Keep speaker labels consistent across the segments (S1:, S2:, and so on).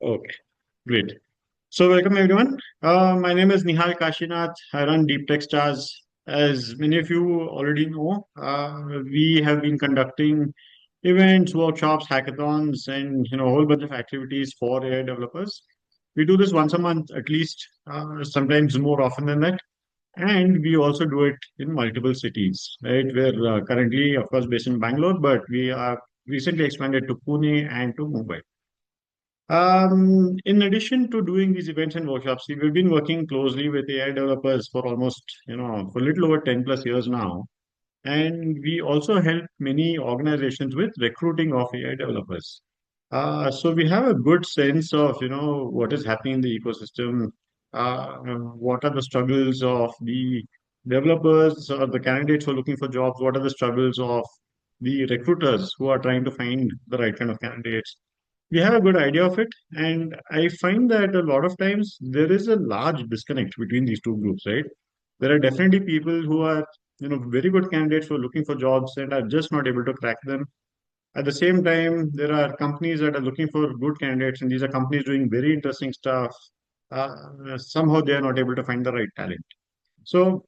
S1: Okay, great. So, welcome everyone. My name is Nihal Kashinath. I run Deep Tech Stars. As many of you already know, we have been conducting events, workshops, hackathons, and a whole bunch of activities for AI developers. We do this once a month, at least, sometimes more often than that. And we also do it in multiple cities, right? We're currently, of course, based in Bangalore, but we are recently expanded to Pune and to Mumbai. In addition to doing these events and workshops, we've been working closely with AI developers for almost, for a little over 10 plus years now. And we also help many organizations with recruiting of AI developers. So we have a good sense of, what is happening in the ecosystem, what are the struggles of the developers or the candidates who are looking for jobs, what are the struggles of the recruiters who are trying to find the right kind of candidates. We have a good idea of it, and I find that a lot of times there is a large disconnect between these two groups, right? There are definitely people who are, very good candidates who are looking for jobs and are just not able to crack them. At the same time, there are companies that are looking for good candidates, and these are companies doing very interesting stuff. Somehow they are not able to find the right talent. So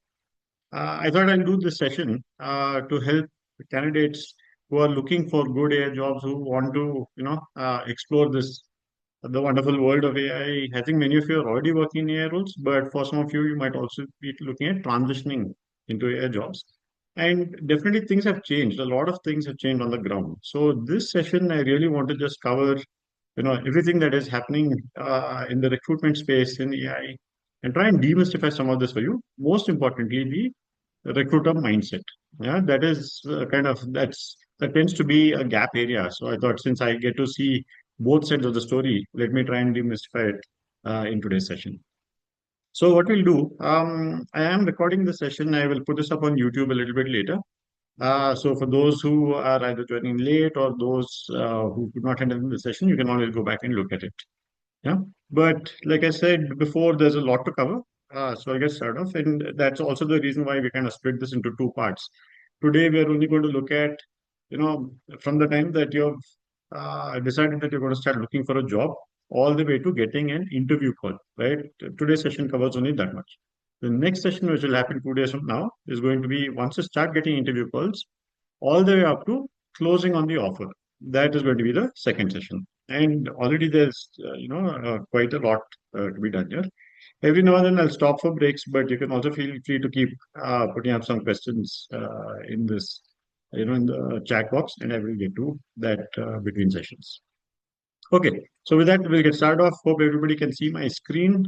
S1: I thought I'll do this session to help candidates who are looking for good AI jobs, who want to, explore this the wonderful world of AI. I think many of you are already working in AI roles, but for some of you, you might also be looking at transitioning into AI jobs. And definitely things have changed. A lot of things have changed on the ground. So this session, I really want to just cover, everything that is happening in the recruitment space in AI and try and demystify some of this for you. Most importantly, the recruiter mindset. Yeah, that is that tends to be a gap area. So I thought since I get to see both sides of the story, let me try and demystify it in today's session. So what we'll do, I am recording the session. I will put this up on YouTube a little bit later. So for those who are either joining late or those who could not attend the session, you can always go back and look at it. Yeah. But like I said before, there's a lot to cover. So I guess start off. And that's also the reason why we kind of split this into two parts. Today, we're only going to look at, from the time that you've decided that you're going to start looking for a job all the way to getting an interview call, right? Today's session covers only that much. The next session, which will happen 2 days from now, is going to be once you start getting interview calls, all the way up to closing on the offer. That is going to be the second session. And already there's, quite a lot to be done here. Every now and then I'll stop for breaks, but you can also feel free to keep putting up some questions in this, in the chat box, and I will get to that between sessions. Okay, so with that, we'll get started off. Hope everybody can see my screen.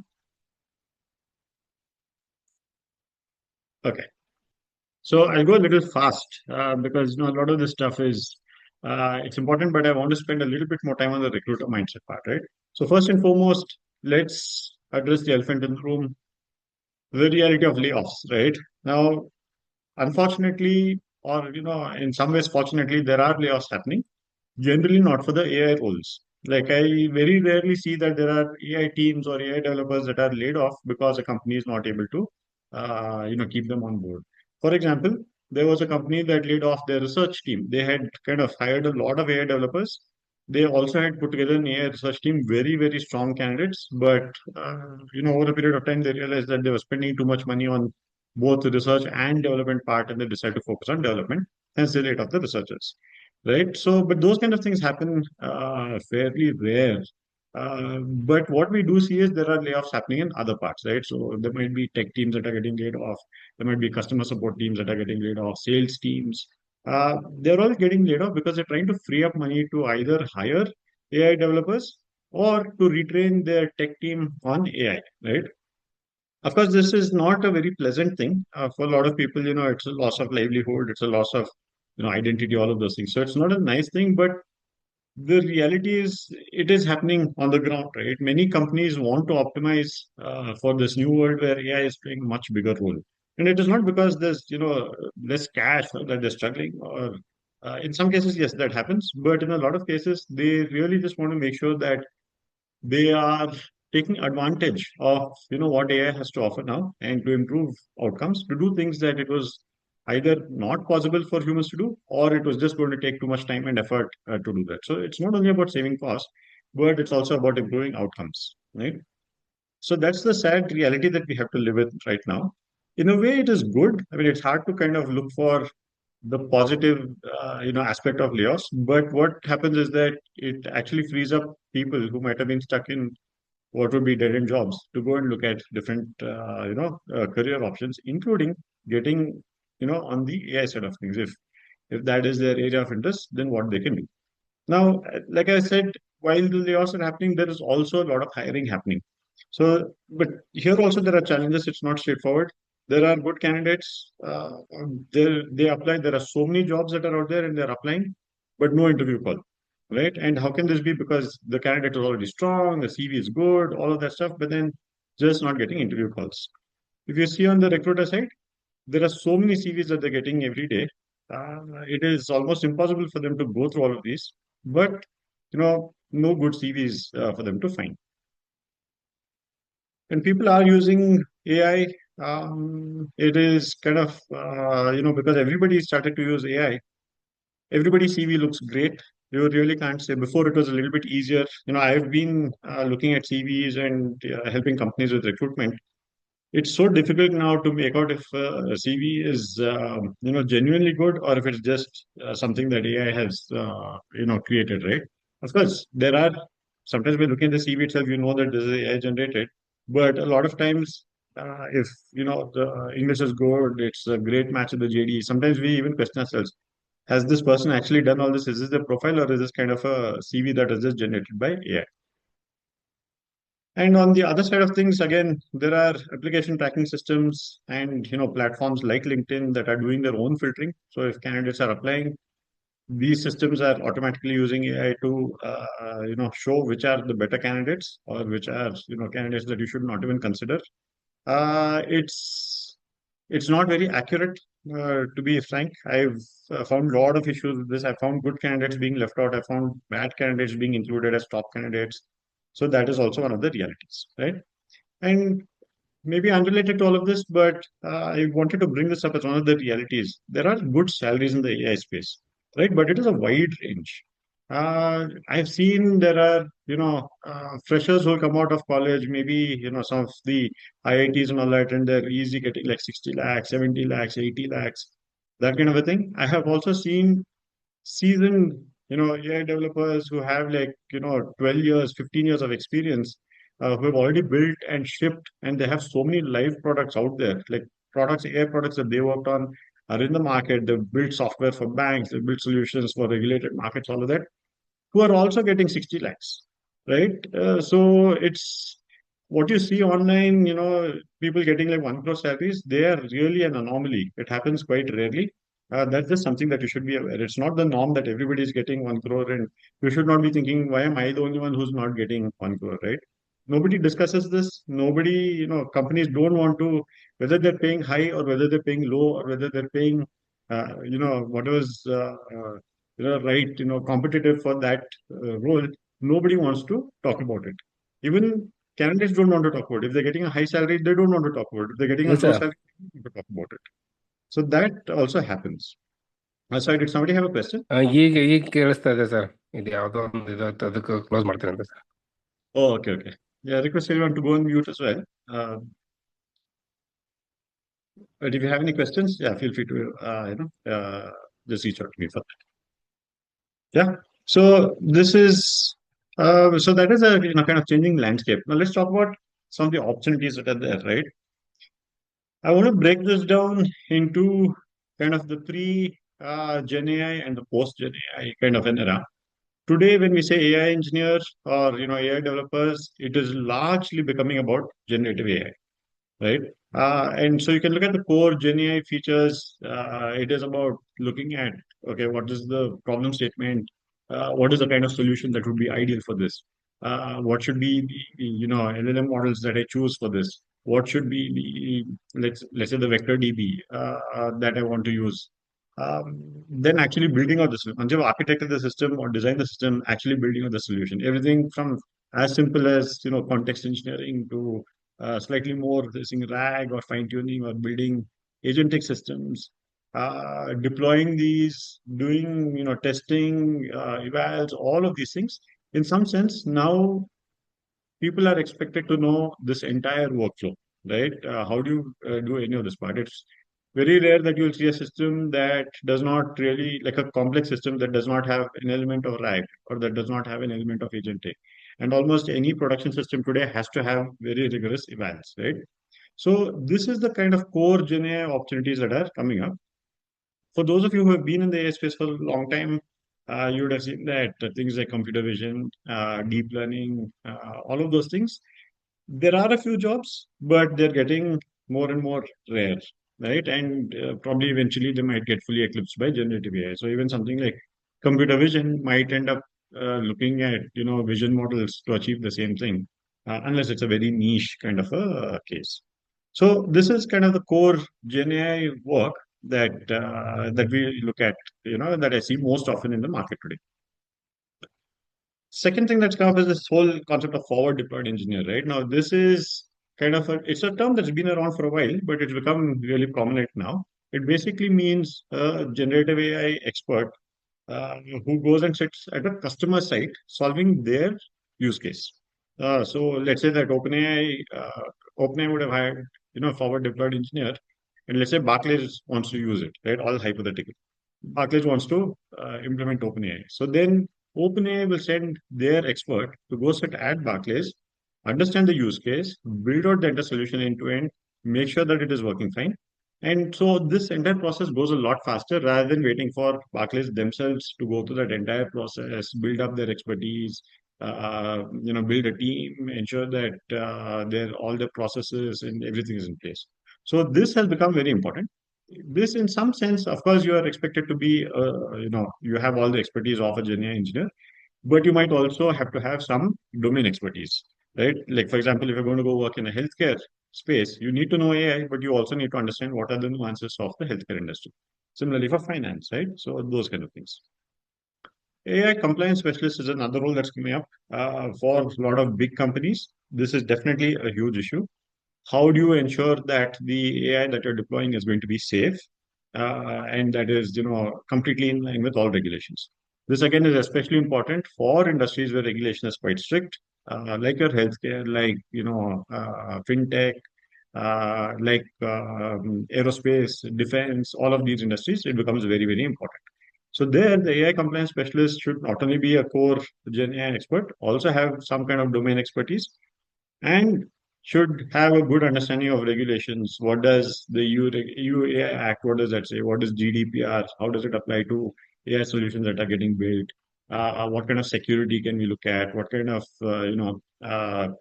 S1: Okay. So I'll go a little fast because a lot of this stuff is it's important, but I want to spend a little bit more time on the recruiter mindset part, right? So first and foremost, let's address the elephant in the room, the reality of layoffs, right? Now, unfortunately, or in some ways, fortunately, there are layoffs happening. Generally, not for the AI roles. Like I very rarely see that there are AI teams or AI developers that are laid off because a company is not able to, keep them on board. For example, there was a company that laid off their research team. They had kind of hired a lot of AI developers. They also had put together an AI research team, very, very strong candidates. But, over a period of time, they realized that they were spending too much money on both the research and development part, and they decided to focus on development. Hence, they laid off the researchers, right? So, but those kind of things happen fairly rare. But what we do see is there are layoffs happening in other parts, right? So there might be tech teams that are getting laid off. There might be customer support teams that are getting laid off, sales teams. They're all getting laid off because they're trying to free up money to either hire AI developers or to retrain their tech team on AI, right? Of course, this is not a very pleasant thing for a lot of people. It's a loss of livelihood, it's a loss of identity, all of those things. So it's not a nice thing, but the reality is it is happening on the ground, right? Many companies want to optimize for this new world where AI is playing a much bigger role. And it is not because there's, less cash or that they're struggling or in some cases, yes, that happens. But in a lot of cases, they really just want to make sure that they are taking advantage of what AI has to offer now and to improve outcomes, to do things that it was either not possible for humans to do, or it was just going to take too much time and effort to do that. So it's not only about saving costs, but it's also about improving outcomes, right? So that's the sad reality that we have to live with right now. In a way, it is good. I mean, it's hard to kind of look for the positive, aspect of layoffs. But what happens is that it actually frees up people who might have been stuck in what would be dead end jobs to go and look at different, career options, including getting, on the AI side of things. If that is their area of interest, then what they can do. Now, like I said, while the layoffs are happening, there is also a lot of hiring happening. So, but here also there are challenges. It's not straightforward. There are good candidates. They apply. There are so many jobs that are out there, and they're applying, but no interview call, right? And how can this be? Because the candidate is already strong, the CV is good, all of that stuff, but then just not getting interview calls. If you see on the recruiter side, there are so many CVs that they're getting every day. It is almost impossible for them to go through all of these, but no good CVs for them to find. And people are using AI. It is kind of because everybody started to use AI. Everybody's CV looks great. You really can't say. Before it was a little bit easier. I've been looking at CVs and helping companies with recruitment. It's so difficult now to make out if a CV is genuinely good or if it's just something that AI has created, right? Of course, there are sometimes we look at the CV itself, you know that this is AI generated, but a lot of times, if the English is good, it's a great match with the JD. Sometimes we even question ourselves: Has this person actually done all this? Is this their profile, or is this kind of a CV that is just generated by AI? And on the other side of things, again, there are application tracking systems and platforms like LinkedIn that are doing their own filtering. So if candidates are applying, these systems are automatically using AI to show which are the better candidates or which are candidates that you should not even consider. It's not very accurate, to be frank. I've found a lot of issues with this. I found good candidates being left out. I found bad candidates being included as top candidates. So that is also one of the realities, right? And maybe unrelated to all of this, but I wanted to bring this up as one of the realities. There are good salaries in the AI space, right? But it is a wide range. I've seen there are, freshers who come out of college, maybe, some of the IITs and all that, and they're easy getting like 60 lakhs, 70 lakhs, 80 lakhs, that kind of a thing. I have also seen seasoned, AI developers who have like, 12 years, 15 years of experience, who have already built and shipped, and they have so many live products out there, like products, AI products that they worked on are in the market. They've built software for banks, they've built solutions for regulated markets, all of that, who are also getting 60 lakhs, right? So it's what you see online, people getting like 1 crore salaries, they are really an anomaly. It happens quite rarely. That's just something that you should be aware. It's not the norm that everybody is getting 1 crore, and you should not be thinking, why am I the only one who's not getting 1 crore, right? Nobody discusses this. Nobody, companies don't want to, whether they're paying high or whether they're paying low or whether they're paying, whatever's right, competitive for that role. Nobody wants to talk about it. Even candidates don't want to talk about it. If they're getting a high salary, they don't want to talk about it. If they're getting a
S2: Yes,
S1: low
S2: sir.
S1: salary, they don't want to talk about it. So that also happens. Sorry, did somebody have a question?
S2: ಈಗ ಕೇಳಿಸ್ತಾ ಇದೆ sir. ಇದು ಯಾವುದೋ ಒಂದು ಇದು ಅದಕ್ಕೆ close ಮಾಡ್ತೀನಿ ಅಂತ sir.
S1: Oh, okay, okay. Yeah, request everyone to go on mute as well. But if you have any questions, yeah, feel free to just reach out to me for that. Yeah. So this is so that is a kind of changing landscape. Now let's talk about some of the opportunities that are there, right? I want to break this down into kind of the pre Gen AI and the post Gen AI kind of an era. Today, when we say AI engineers or AI developers, it is largely becoming about generative AI, right? And so you can look at the core Gen AI features. It is about looking at, okay, what is the problem statement? What is the kind of solution that would be ideal for this? What should be the, LLM models that I choose for this? What should be the, let's say the vector DB that I want to use? Then actually building out the system. Once you've architected the system or designed the system, actually building out the solution. Everything from as simple as context engineering to slightly more using RAG or fine tuning or building agentic systems, deploying these, doing testing, evals, all of these things. In some sense, now people are expected to know this entire workflow, right? How do you do any of this part? It's very rare that you'll see a system that does not really, like a complex system that does not have an element of RAG or that does not have an element of agentic. And almost any production system today has to have very rigorous evals, right? So this is the kind of core GenAI opportunities that are coming up. For those of you who have been in the AI space for a long time, you would have seen that things like computer vision, deep learning, all of those things, there are a few jobs, but they're getting more and more rare, right? And probably eventually they might get fully eclipsed by generative AI. So even something like computer vision might end up looking at vision models to achieve the same thing, unless it's a very niche kind of a case. So this is kind of the core Gen AI work that we look at, that I see most often in the market today. Second thing that's come up is this whole concept of forward deployed engineer, right? Now, this is kind of it's a term that's been around for a while, but it's become really prominent now. It basically means a generative AI expert who goes and sits at a customer site solving their use case. So let's say that OpenAI would have hired, forward deployed engineer, and let's say Barclays wants to use it, right? All hypothetical. Barclays wants to implement OpenAI. So then OpenAI will send their expert to go sit at Barclays, understand the use case, build out the entire solution end to end, make sure that it is working fine. And so this entire process goes a lot faster rather than waiting for Barclays themselves to go through that entire process, build up their expertise, build a team, ensure that all the processes and everything is in place. So this has become very important. This, in some sense, of course, you are expected to be, you have all the expertise of a GenAI engineer, but you might also have to have some domain expertise, right? Like, for example, if you're going to go work in a healthcare space, you need to know AI, but you also need to understand what are the nuances of the healthcare industry. Similarly for finance, right? So those kind of things. AI compliance specialist is another role that's coming up for a lot of big companies. This is definitely a huge issue. How do you ensure that the AI that you're deploying is going to be safe and that is, completely in line with all regulations? This again is especially important for industries where regulation is quite strict, like your healthcare, like fintech, aerospace, defense, all of these industries. It becomes very, very important. So there, the AI compliance specialist should not only be a core Gen AI expert, also have some kind of domain expertise and should have a good understanding of regulations. What does the EU Act, what does that say? What is GDPR? How does it apply to AI solutions that are getting built? What kind of security can we look at? What kind of,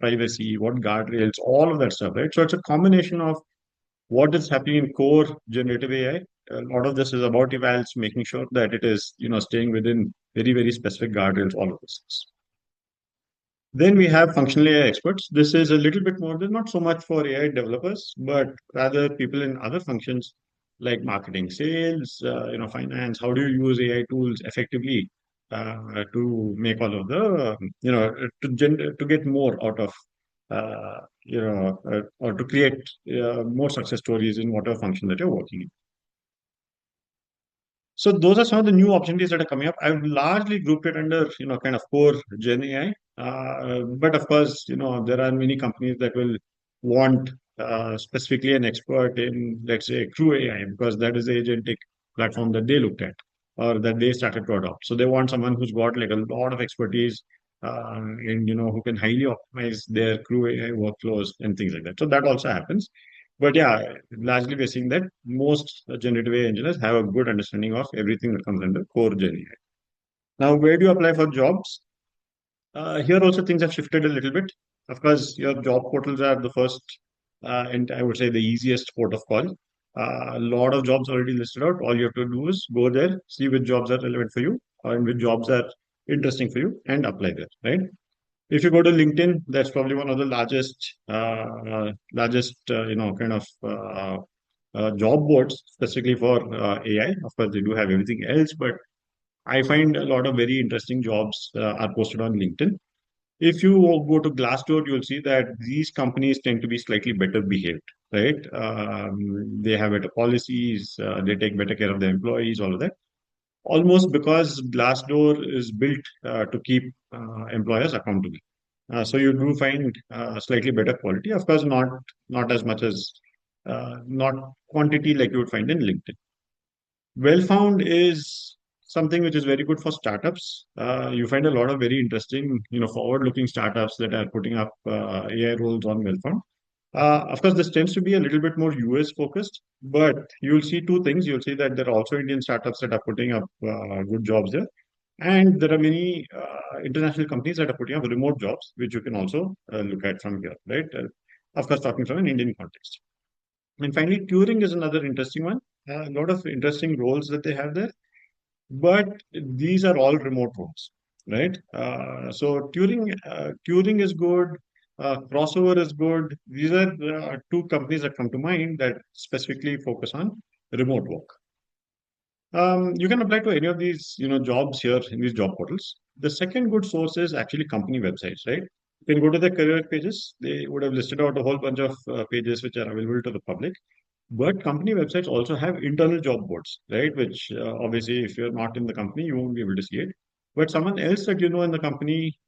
S1: privacy? What guardrails? All of that stuff, right? So it's a combination of what is happening in core generative AI. A lot of this is about evals, making sure that it is, staying within very, very specific guardrails, all of this. Then we have functional AI experts. This is a little bit more than not so much for AI developers, but rather people in other functions like marketing, sales, finance. How do you use AI tools effectively to make all of the, to get more out of, or to create more success stories in whatever function that you're working in. So those are some of the new opportunities that are coming up. I've largely grouped it under, kind of core Gen AI. But of course, there are many companies that will want specifically an expert in, let's say, Crew AI, because that is the agentic platform that they looked at or that they started to adopt. So they want someone who's got like a lot of expertise and, who can highly optimize their Crew AI workflows and things like that. So that also happens. But yeah, largely we're seeing that most generative AI engineers have a good understanding of everything that comes under core Gen AI. Now, where do you apply for jobs? Here also things have shifted a little bit. Of course, your job portals are the first and I would say the easiest port of call. A lot of jobs already listed out. All you have to do is go there, see which jobs are relevant for you and which jobs are interesting for you, and apply there, right? If you go to LinkedIn, that's probably one of the largest, kind of job boards specifically for AI. Of course, they do have everything else, but I find a lot of very interesting jobs are posted on LinkedIn. If you go to Glassdoor, you'll see that these companies tend to be slightly better behaved, right? They have better policies, they take better care of their employees, all of that. almost because Glassdoor is built to keep employers accountable. So you do find slightly better quality. Of course, not as much as not quantity like you would find in LinkedIn. Well found is something which is very good for startups. You find a lot of very interesting, forward-looking startups that are putting up AI roles on well found. Of course, this tends to be a little bit more US focused, but you'll see two things. You'll see that there are also Indian startups that are putting up good jobs there. And there are many international companies that are putting up remote jobs, which you can also look at from here, right? Of course, talking from an Indian context. And finally, Turing is another interesting one. A lot of interesting roles that they have there, but these are all remote roles, right? So Turing is good. Crossover is good. These are two companies that come to mind that specifically focus on remote work. You can apply to any of these, jobs here in these job portals. The second good source is actually company websites, right? You can go to the career pages. They would have listed out a whole bunch of pages which are available to the public. But company websites also have internal job boards, right? Which obviously, if you're not in the company, you won't be able to see it. But someone else that you know in the company,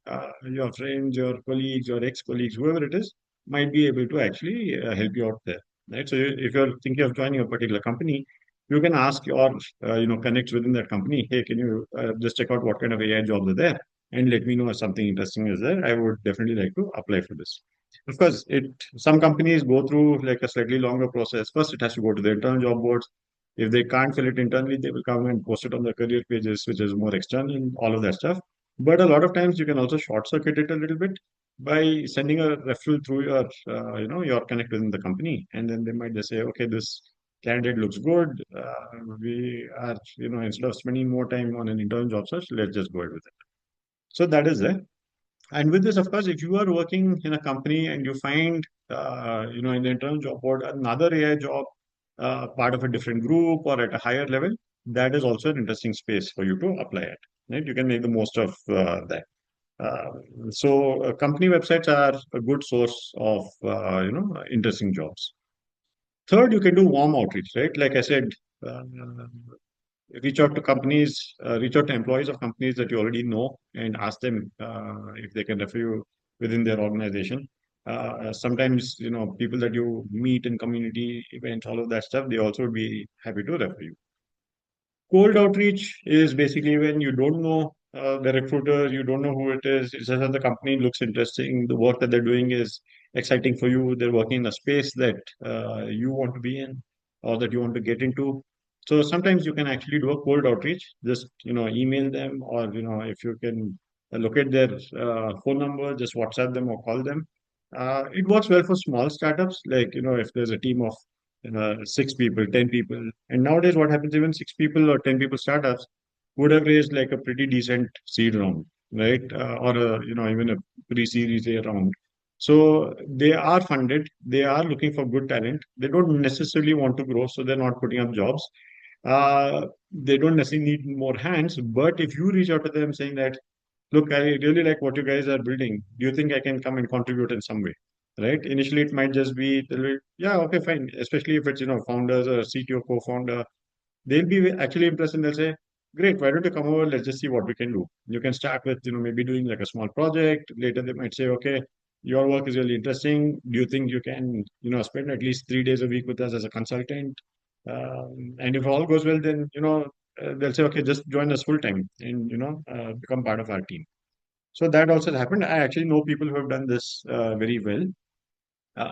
S1: your friends, your colleagues, your ex-colleagues, whoever it is, might be able to actually help you out there, right? So if you're thinking of joining a particular company, you can ask your, connects within that company, hey, can you just check out what kind of AI jobs are there, and let me know if something interesting is there. I would definitely like to apply for this. Of course, it some companies go through like a slightly longer process. First, it has to go to the internal job boards. If they can't fill it internally, they will come and post it on the career pages, which is more external, all of that stuff. But a lot of times, you can also short circuit it a little bit by sending a referral through your, your connect within the company, and then they might just say, okay, this candidate looks good. We are, instead of spending more time on an internal job search, let's just go ahead with it. So that is there. And with this, of course, if you are working in a company and you find, in the internal job board, another AI job, part of a different group or at a higher level, that is also an interesting space for you to apply at. Right? You can make the most of that. Company websites are a good source of, interesting jobs. Third, you can do warm outreach, right? Like I said, uh, reach out to companies, reach out to employees of companies that you already know and ask them if they can refer you within their organization. Sometimes, people that you meet in community events, all of that stuff, they also would be happy to refer you. Cold outreach is basically when you don't know the recruiter, you don't know who it is. It's just that the company looks interesting, the work that they're doing is exciting for you. They're working in a space that you want to be in or that you want to get into. So sometimes you can actually do a cold outreach. Just email them, or if you can locate their phone number, just WhatsApp them or call them. It works well for small startups, like if there's a team of 6 people, 10 people. And nowadays, what happens, even 6 people or 10 people startups would have raised like a pretty decent seed round, right? Or even a pre-series A round. So they are funded. They are looking for good talent. They don't necessarily want to grow, so they're not putting up jobs. They don't necessarily need more hands. But if you reach out to them saying that, look, I really like what you guys are building. Do you think I can come and contribute in some way? Right? Initially, it might just be, yeah, okay, fine. Especially if it's, founders or CTO, co-founder, they'll be actually impressed and they'll say, great, why don't you come over? Let's just see what we can do. You can start with, maybe doing like a small project. Later, they might say, okay, your work is really interesting. Do you think you can, spend at least 3 days a week with us as a consultant? And if all goes well, then, they'll say, okay, just join us full time and, become part of our team. So that also happened. I actually know people who have done this very well.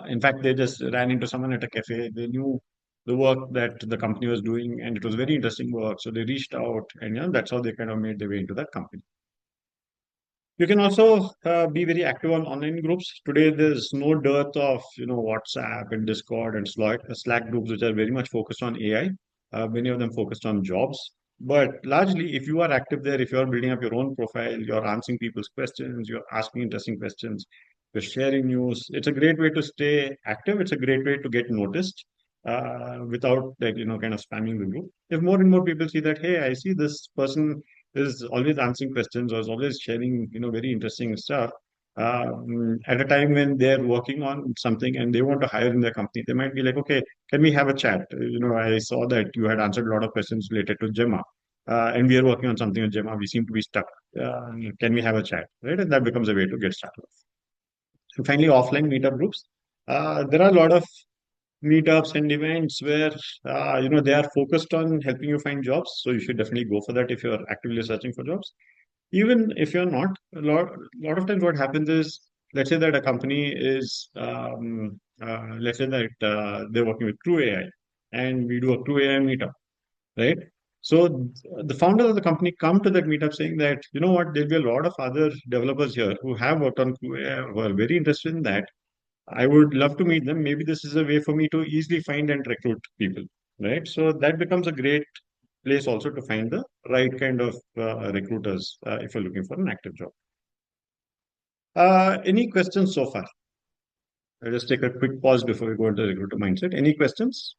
S1: In fact, they just ran into someone at a cafe. They knew the work that the company was doing, and it was very interesting work. So they reached out, and that's how they kind of made their way into that company. You can also be very active on online groups. Today, there's no dearth of WhatsApp and Discord and Slack groups, which are very much focused on AI. Many of them focused on jobs. But largely, if you are active there, if you are building up your own profile, you're answering people's questions, you're asking interesting questions, you're sharing news. It's a great way to stay active. It's a great way to get noticed without like kind of spamming the group. If more and more people see that, hey, I see this person is always answering questions or is always sharing, very interesting stuff. At a time when they're working on something and they want to hire in their company, they might be like, okay, can we have a chat? I saw that you had answered a lot of questions related to Gemma. and we are working on something with Gemma. We seem to be stuck. Can we have a chat, right? And that becomes a way to get started. And finally, offline meetup groups. There are a lot of meetups and events where they are focused on helping you find jobs. So you should definitely go for that if you're actively searching for jobs. Even if you're not, a lot of times what happens is, let's say that a company is, let's say that they're working with True AI, and we do a True AI meetup, right? So the founders of the company come to that meetup saying that, you know what, there'll be a lot of other developers here who have worked on True AI, who are very interested in that. I would love to meet them. Maybe this is a way for me to easily find and recruit people, right? So that becomes a great place also to find the right kind of recruiters if you're looking for an active job. Any questions so far? I'll just take a quick pause before we go into recruiter mindset. Any questions?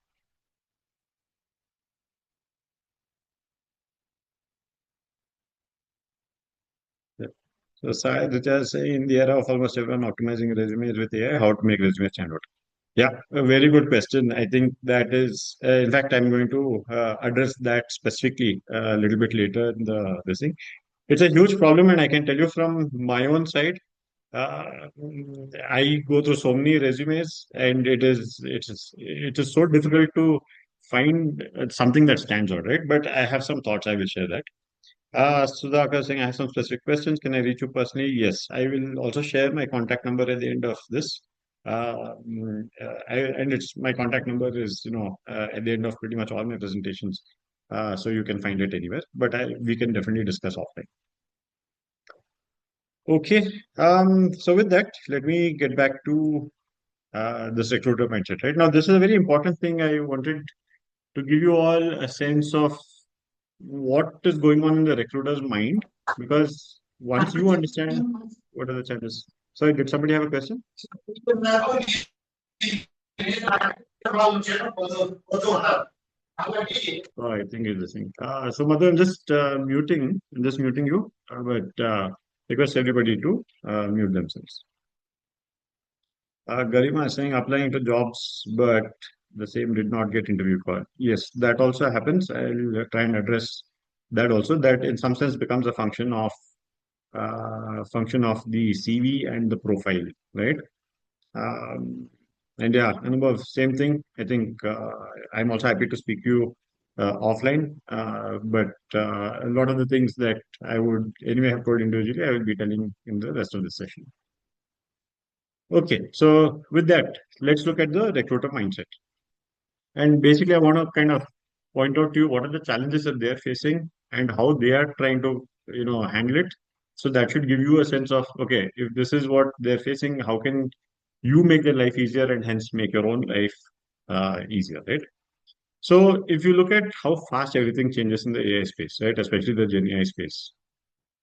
S1: Yeah. So, Sai, Richa say in the era of almost everyone optimizing resumes with AI, how to make resumes stand out? Yeah, a very good question. I think that is, in fact, I'm going to address that specifically a little bit later in the this thing. It's a huge problem, and I can tell you from my own side. I go through so many resumes, and it is so difficult to find something that stands out, right? But I have some thoughts. I will share that. Sudhakar saying, I have some specific questions. Can I reach you personally? Yes, I will also share my contact number at the end of this. And it's my contact number is, at the end of pretty much all my presentations. So you can find it anywhere, but we can definitely discuss offline. Okay. So with that, let me get back to this recruiter mindset. Right now, this is a very important thing. I wanted to give you all a sense of what is going on in the recruiter's mind, because once you understand what are the challenges. Sorry, did somebody have a question? Oh, I think it's the same. So, Madhu, I'm just muting you, but request everybody to mute themselves. Garima is saying applying to jobs, but the same did not get interview call. Yes, that also happens. I'll try and address that also. That in some sense becomes a function of the CV and the profile, right? Um, and yeah, and above same thing. I think I'm also happy to speak to you offline. But a lot of the things that I would anyway have told individually, I will be telling in the rest of the session. Okay, so with that, let's look at the recruiter mindset. And basically, I want to kind of point out to you what are the challenges that they're facing and how they are trying to, handle it. So that should give you a sense of, okay, if this is what they're facing, how can you make their life easier and hence make your own life easier, right? So if you look at how fast everything changes in the AI space, right, especially the Gen AI space,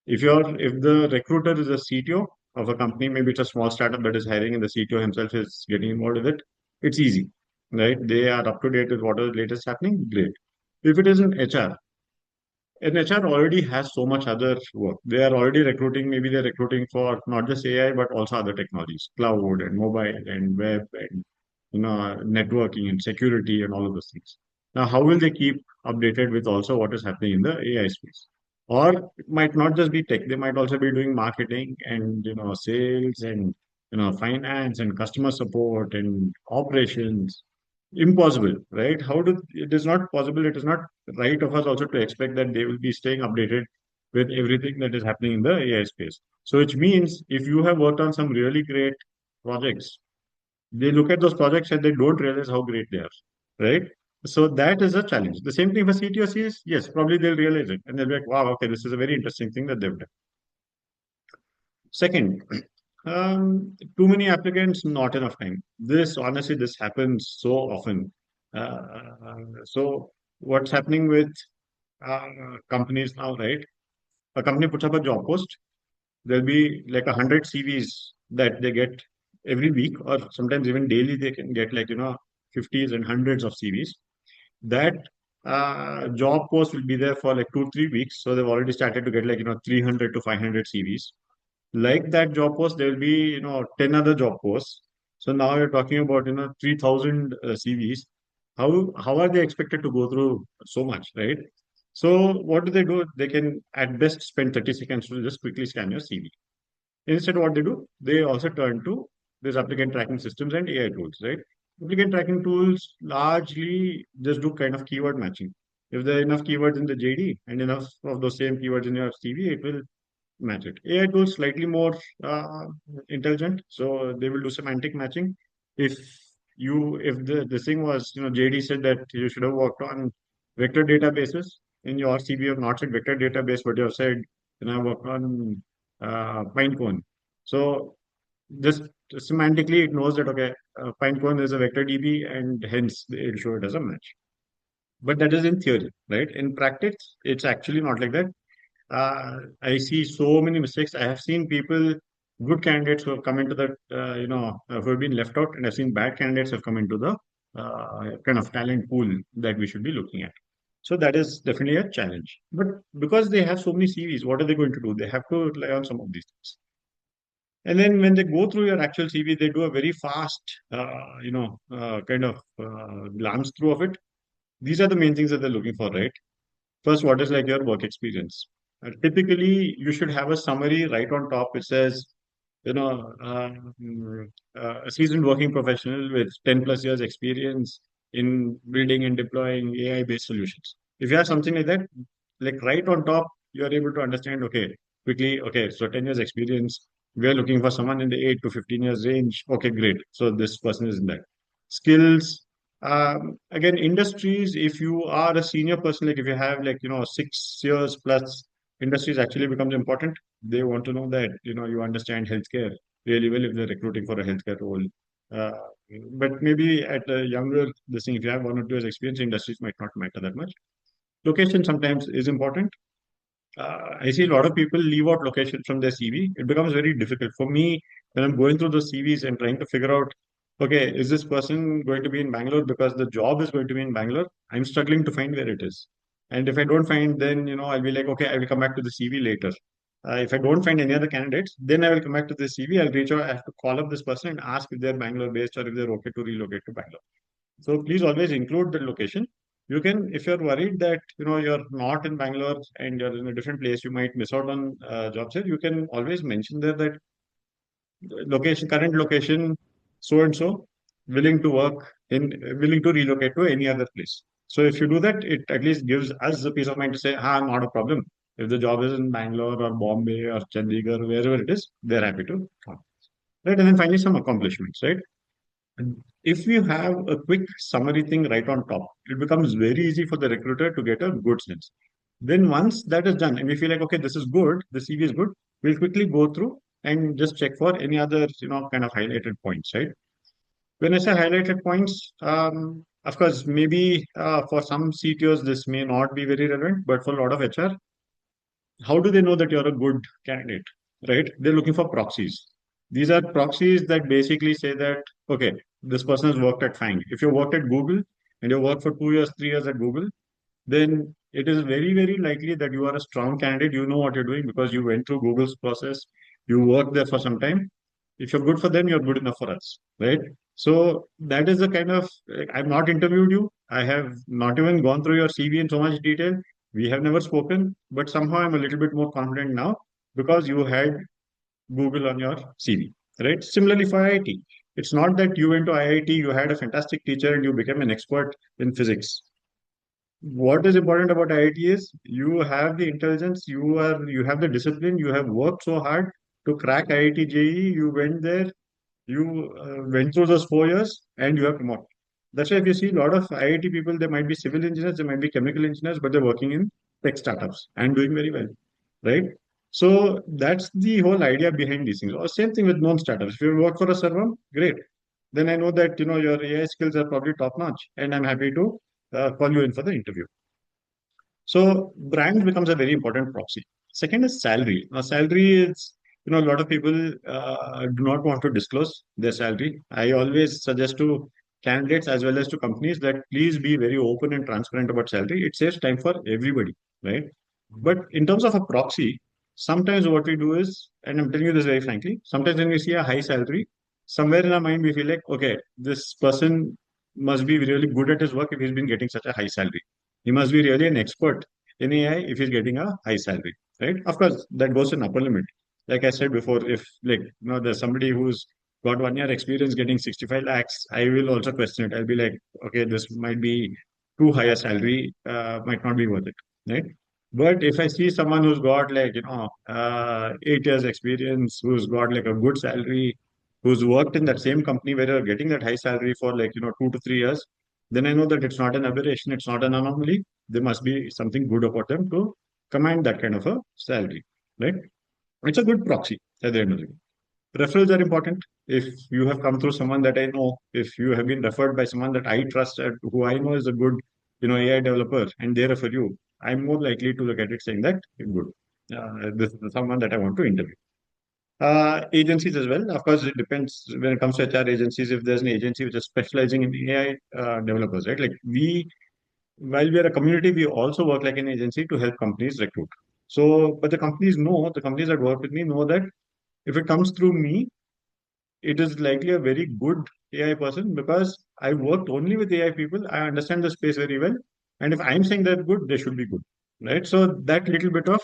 S1: if the recruiter is a CTO of a company, maybe it's a small startup that is hiring and the CTO himself is getting involved with it, it's easy, right? They are up to date with what is latest happening, great. If it is an HR, and HR already has so much other work. They are already recruiting, maybe they're recruiting for not just AI, but also other technologies, cloud and mobile and web and networking and security and all of those things. Now, how will they keep updated with also what is happening in the AI space? Or it might not just be tech, they might also be doing marketing and sales and finance and customer support and operations. Impossible, right? It is not possible, it is not right of us also to expect that they will be staying updated with everything that is happening in the AI space. So which means if you have worked on some really great projects, they look at those projects and they don't realize how great they are, right? So that is a challenge. The same thing for CTOCs, yes, probably they'll realize it and they'll be like, wow, okay, this is a very interesting thing that they've done. Second, too many applicants, not enough time. Honestly, this happens so often. So what's happening with companies now, right? A company puts up a job post. There'll be like 100 CVs that they get every week, or sometimes even daily. They can get like 50s and hundreds of CVs. That job post will be there for like 2 3 weeks. So they've already started to get like 300 to 500 CVs. Like that job post, there will be 10 other job posts. So now you're talking about 3,000 CVs. How are they expected to go through so much, right? So what do they do? They can at best spend 30 seconds to just quickly scan your CV. Instead, what they do, they also turn to these applicant tracking systems and AI tools, right? Applicant tracking tools largely just do kind of keyword matching. If there are enough keywords in the JD and enough of those same keywords in your CV, it will match it. AI tools slightly more uh, intelligent, so they will do semantic matching. If if the thing was, JD said that you should have worked on vector databases in your CV, you have not said vector database, but you have said, I worked on Pinecone. So just semantically, it knows that okay, Pinecone is a vector DB, and hence it will show it as a match. But that is in theory, right? In practice, it's actually not like that. I see so many mistakes. I have seen people, good candidates who have come into that, who have been left out, and I've seen bad candidates who have come into the kind of talent pool that we should be looking at. So that is definitely a challenge. But because they have so many CVs, what are they going to do? They have to rely on some of these things. And then when they go through your actual CV, they do a very fast, kind of glance through of it. These are the main things that they're looking for, right? First, what is like your work experience? Typically, you should have a summary right on top. It says, a seasoned working professional with 10 plus years experience in building and deploying AI-based solutions. If you have something like that, like right on top, you are able to understand, okay, quickly, okay, so 10 years experience, we are looking for someone in the 8 to 15 years range. Okay, great. So this person is in that. Skills, again, industries, if you are a senior person, like if you have like, 6 years plus, industries actually becomes important. They want to know that, you understand healthcare really well if they're recruiting for a healthcare role. Uh, but maybe at a younger, this thing, if you have 1 or 2 years experience, industries might not matter that much. Location sometimes is important. I see a lot of people leave out location from their CV. It becomes very difficult for me when I'm going through the CVs and trying to figure out, okay, is this person going to be in Bangalore because the job is going to be in Bangalore? I'm struggling to find where it is. And if I don't find, then, I'll be like, okay, I will come back to the CV later. If I don't find any other candidates, then I will come back to the CV. I'll reach out, I have to call up this person and ask if they're Bangalore based or if they're okay to relocate to Bangalore. So please always include the location. You can, if you're worried that you're not in Bangalore and you're in a different place, you might miss out on jobs here. You can always mention there that current location, so and so, willing to work in, willing to relocate to any other place. So if you do that, it at least gives us the peace of mind to say, not a problem. If the job is in Bangalore or Bombay or Chandigarh, wherever it is, they're happy to come. Right, and then finally some accomplishments, right? If you have a quick summary thing right on top, it becomes very easy for the recruiter to get a good sense. Then once that is done, and we feel like, okay, this is good, the CV is good, we'll quickly go through and just check for any other, kind of highlighted points, right? When I say highlighted points, of course, maybe for some CTOs, this may not be very relevant, but for a lot of HR, how do they know that you're a good candidate, right? They're looking for proxies. These are proxies that basically say that, okay, this person has worked at Fang. If you worked at Google and you worked for 2 years, 3 years at Google, then it is very, very likely that you are a strong candidate. You know what you're doing because you went through Google's process. You worked there for some time. If you're good for them, you're good enough for us, right? So that is the kind of, like, I've not interviewed you. I have not even gone through your CV in so much detail. We have never spoken, but somehow I'm a little bit more confident now because you had Google on your CV, right? Similarly for IIT, it's not that you went to IIT, you had a fantastic teacher and you became an expert in physics. What is important about IIT is you have the intelligence, you have the discipline, you have worked so hard to crack IIT JEE. You went there, you went through those 4 years, and you have promoted. That's why if you see a lot of IIT people, they might be civil engineers, they might be chemical engineers, but they're working in tech startups and doing very well, right? So that's the whole idea behind these things. Or same thing with non-startups. If you work for a server, great. Then I know that your AI skills are probably top notch, and I'm happy to call you in for the interview. So brand becomes a very important proxy. Second is salary. Now, salary is, a lot of people do not want to disclose their salary. I always suggest to candidates as well as to companies that please be very open and transparent about salary. It saves time for everybody, right? But in terms of a proxy, sometimes what we do is, and I'm telling you this very frankly, sometimes when we see a high salary, somewhere in our mind we feel like, okay, this person must be really good at his work if he's been getting such a high salary. He must be really an expert in AI if he's getting a high salary, right? Of course, that goes in upper limit. Like I said before, if like there's somebody who's got 1 year experience getting 65 lakhs, I will also question it. I'll be like, okay, this might be too high a salary, might not be worth it, right? But if I see someone who's got like 8 years experience, who's got like a good salary, who's worked in that same company where you're getting that high salary for like 2 to 3 years, then I know that it's not an aberration, it's not an anomaly. There must be something good about them to command that kind of a salary, right? It's a good proxy at the end of the day. Referrals are important. If you have come through someone that I know, if you have been referred by someone that I trust, and who I know is a good, AI developer, and they refer you, I'm more likely to look at it saying that good. This is someone that I want to interview. Agencies as well. Of course, it depends when it comes to HR agencies. If there's an agency which is specializing in AI developers, right? Like while we are a community, we also work like an agency to help companies recruit. So, but the companies that work with me know that if it comes through me, it is likely a very good AI person because I worked only with AI people. I understand the space very well. And if I'm saying they're good, they should be good. Right. So that little bit of,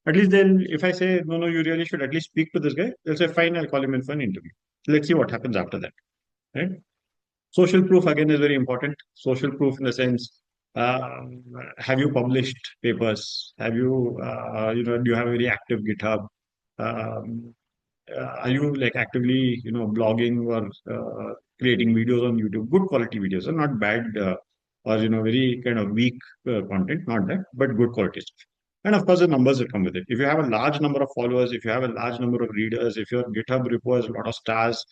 S1: at least they'll, if I say, no, no, you really should at least speak to this guy, they'll say, fine, I'll call him in for an interview. Let's see what happens after that. Right. Social proof again is very important. Social proof in the sense, uh, have you published papers? Have you, do you have a very active GitHub? Um, are you like actively blogging or creating videos on YouTube, good quality videos, and not bad or very kind of weak content, not that, but good quality stuff. And of course the numbers that come with it. If you have a large number of followers, if you have a large number of readers, if your GitHub repo has a lot of stars,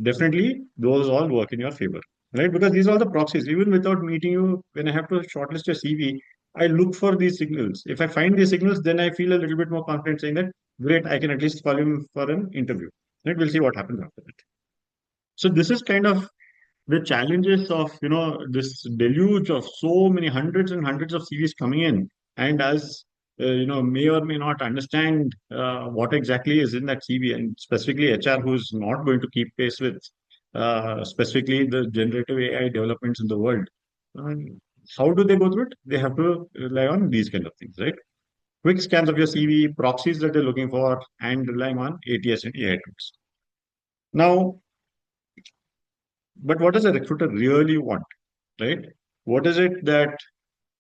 S1: definitely those all work in your favor, right? Because these are all the proxies. Even without meeting you, when I have to shortlist your CV, I look for these signals. If I find these signals, then I feel a little bit more confident saying that, great, I can at least call him for an interview. Right? We'll see what happens after that. So this is kind of the challenges of this deluge of so many hundreds and hundreds of CVs coming in, and as may or may not understand what exactly is in that CV, and specifically HR, who's not going to keep pace with specifically the generative AI developments in the world. Um, how do they go through it? They have to rely on these kind of things, right? Quick scans of your CV, proxies that they're looking for, and relying on ATS and AI tools. Now, but what does a recruiter really want, right? What is it that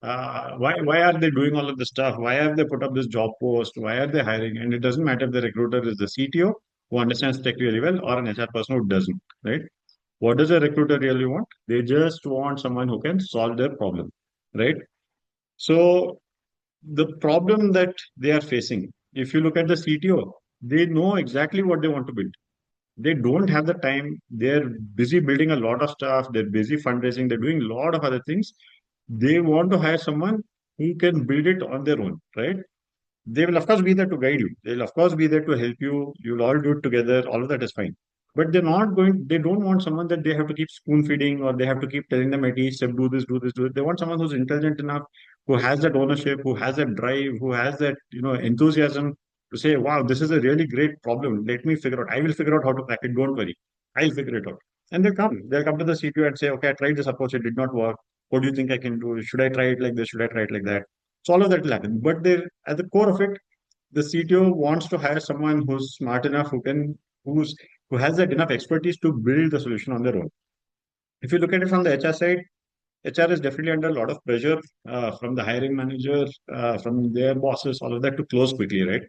S1: why are they doing all of this stuff? Why have they put up this job post? Why are they hiring? And it doesn't matter if the recruiter is the CTO who understands tech really well or an HR person who doesn't, right? What does a recruiter really want? They just want someone who can solve their problem, right? So the problem that they are facing, if you look at the CTO, they know exactly what they want to build. They don't have the time. They're busy building a lot of stuff. They're busy fundraising. They're doing a lot of other things. They want to hire someone who can build it on their own, right? They will, of course, be there to guide you. They'll, of course, be there to help you. You'll all do it together. All of that is fine. But they don't want someone that they have to keep spoon feeding or they have to keep telling them at each step, do this, do this, do it. They want someone who's intelligent enough, who has that ownership, who has that drive, who has that, enthusiasm to say, wow, this is a really great problem. Let me figure out. I will figure out how to crack it. Don't worry. I'll figure it out. And they'll come to the CTO and say, okay, I tried this approach. It did not work. What do you think I can do? Should I try it like this? Should I try it like that? So all of that will happen. But at the core of it, the CTO wants to hire someone who's smart enough, who has that enough expertise to build the solution on their own. If you look at it from the HR side, HR is definitely under a lot of pressure from the hiring manager, from their bosses, all of that to close quickly, right?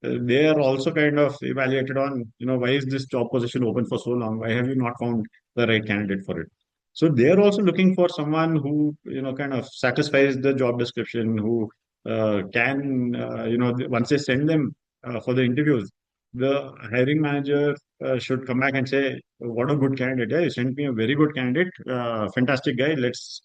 S1: They are also kind of evaluated on, why is this job position open for so long? Why have you not found the right candidate for it? So they are also looking for someone who, kind of satisfies the job description, who can, once they send them for the interviews, the hiring manager should come back and say, "What a good candidate! Yeah, you sent me a very good candidate, fantastic guy. Let's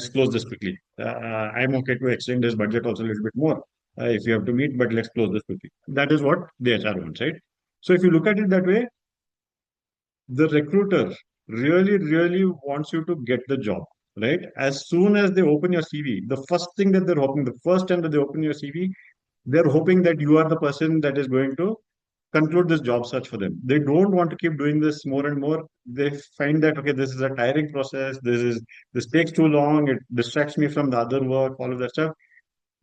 S1: close this quickly. I'm okay to extend this budget also a little bit more if you have to meet, but let's close this quickly." That is what the HR wants, right? So if you look at it that way, the recruiter really, really wants you to get the job, right? As soon as they open your CV, the first thing that they're hoping, the first time that they open your CV, they're hoping that you are the person that is going to conclude this job search for them. They don't want to keep doing this more and more. They find that, okay, this is a tiring process. This takes too long. It distracts me from the other work, all of that stuff.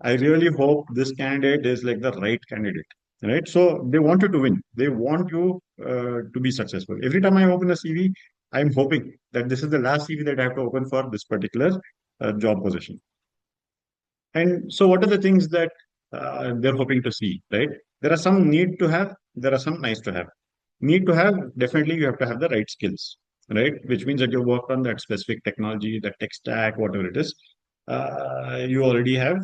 S1: I really hope this candidate is like the right candidate, right? So they want you to win. They want you to be successful. Every time I open a CV, I'm hoping that this is the last CV that I have to open for this particular job position. And so, what are the things that they're hoping to see, right? There are some need to have, there are some nice to have. Need to have, definitely you have to have the right skills, right? Which means that you work on that specific technology, the tech stack, whatever it is. You already have,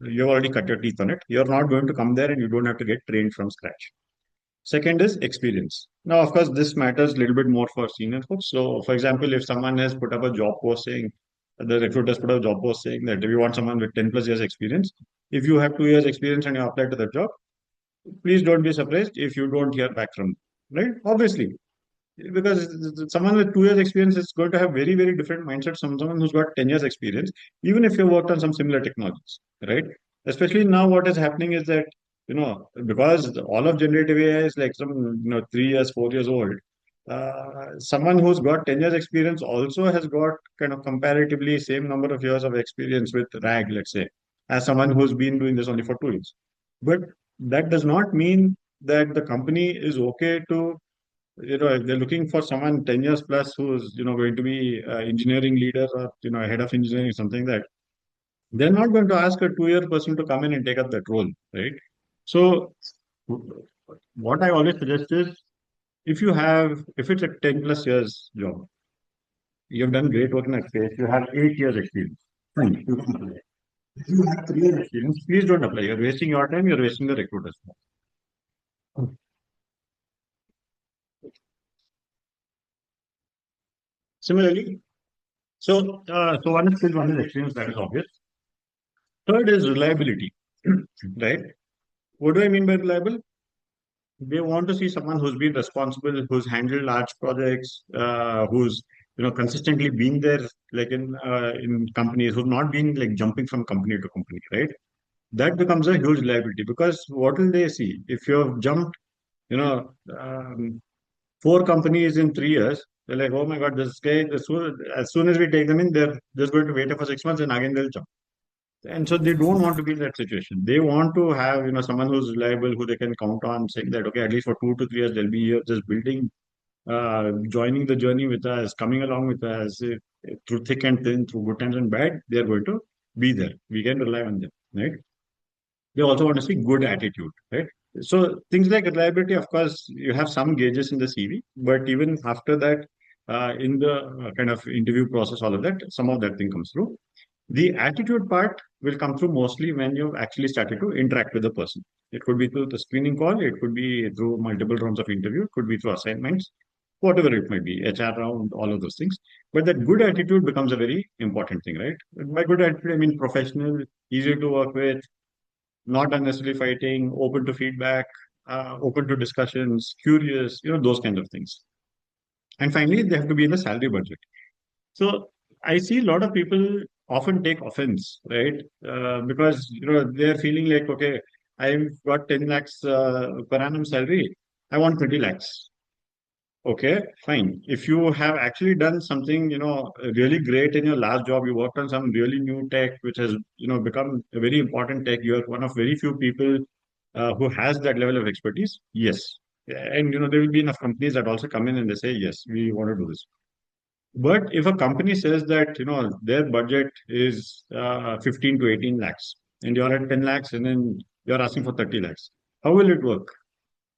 S1: you already cut your teeth on it. You're not going to come there and you don't have to get trained from scratch. Second is experience. Now, of course, this matters a little bit more for senior folks. So, for example, if someone has put up a job post saying, the recruiters put up a job post saying that if you want someone with 10 plus years experience, if you have 2 years experience and you apply to the job, please don't be surprised if you don't hear back from them, right? Obviously, because someone with 2 years experience is going to have very, very different mindset from someone who's got 10 years experience, even if you worked on some similar technologies, right? Especially now, what is happening is that, because all of generative AI is like some, 3 years, 4 years old, someone who's got 10 years experience also has got kind of comparatively same number of years of experience with RAG, let's say, as someone who's been doing this only for 2 years. But that does not mean that the company is okay to, if they're looking for someone 10 years plus who's, going to be engineering leader or, head of engineering, something that they're not going to ask a 2 year person to come in and take up that role, right? So what I always suggest is if it's a 10 plus years job, you've done great work in that space, you have 8 years experience. Fine, you can apply. If you have 3 years experience, please don't apply. You're wasting your time, you're wasting the recruiter's time. Similarly, so one is skill, one is experience, that is obvious. Third is reliability, right? What do I mean by reliable? They want to see someone who's been responsible, who's handled large projects, who's consistently been there, like in companies, who've not been like jumping from company to company, right? That becomes a huge liability because what will they see if you've jumped, you know, um, 4 companies in 3 years? They're like, oh my God, this guy. As soon as we take them in, they're just going to wait for 6 months and again they'll jump. And so they don't want to be in that situation. They want to have, someone who's reliable, who they can count on, saying that, okay, at least for 2 to 3 years, they'll be here just building, joining the journey with us, coming along with us through thick and thin, through good times and bad. They're going to be there. We can rely on them, right? They also want to see good attitude, right? So things like reliability, of course, you have some gauges in the CV, but even after that, in the kind of interview process, all of that, some of that thing comes through. The attitude part will come through mostly when you've actually started to interact with the person. It could be through the screening call, it could be through multiple rounds of interview, it could be through assignments, whatever it might be, HR round, all of those things. But that good attitude becomes a very important thing, right? By good attitude, I mean professional, easy to work with, not unnecessarily fighting, open to feedback, open to discussions, curious, those kinds of things. And finally, they have to be in the salary budget. So I see a lot of people often take offense, right? Because they're feeling like, okay, I've got 10 lakhs per annum salary. I want 30 lakhs. Okay, fine. If you have actually done something, really great in your last job, you worked on some really new tech, which has, become a very important tech. You're one of very few people who has that level of expertise. Yes. And, there will be enough companies that also come in and they say, yes, we want to do this. But if a company says that, their budget is 15 to 18 lakhs and you're at 10 lakhs and then you're asking for 30 lakhs, how will it work?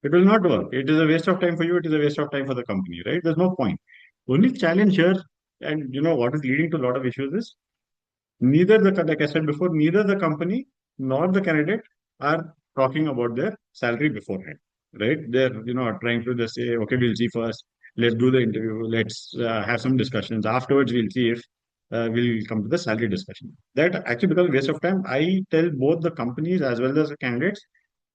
S1: It will not work. It is a waste of time for you. It is a waste of time for the company, right? There's no point. Only challenge here, and what is leading to a lot of issues is neither like I said before, neither the company nor the candidate are talking about their salary beforehand, right? They're, trying to just say, okay, we'll see first. Let's do the interview. Let's have some discussions. Afterwards, we'll see if we'll come to the salary discussion. That actually becomes a waste of time. I tell both the companies as well as the candidates,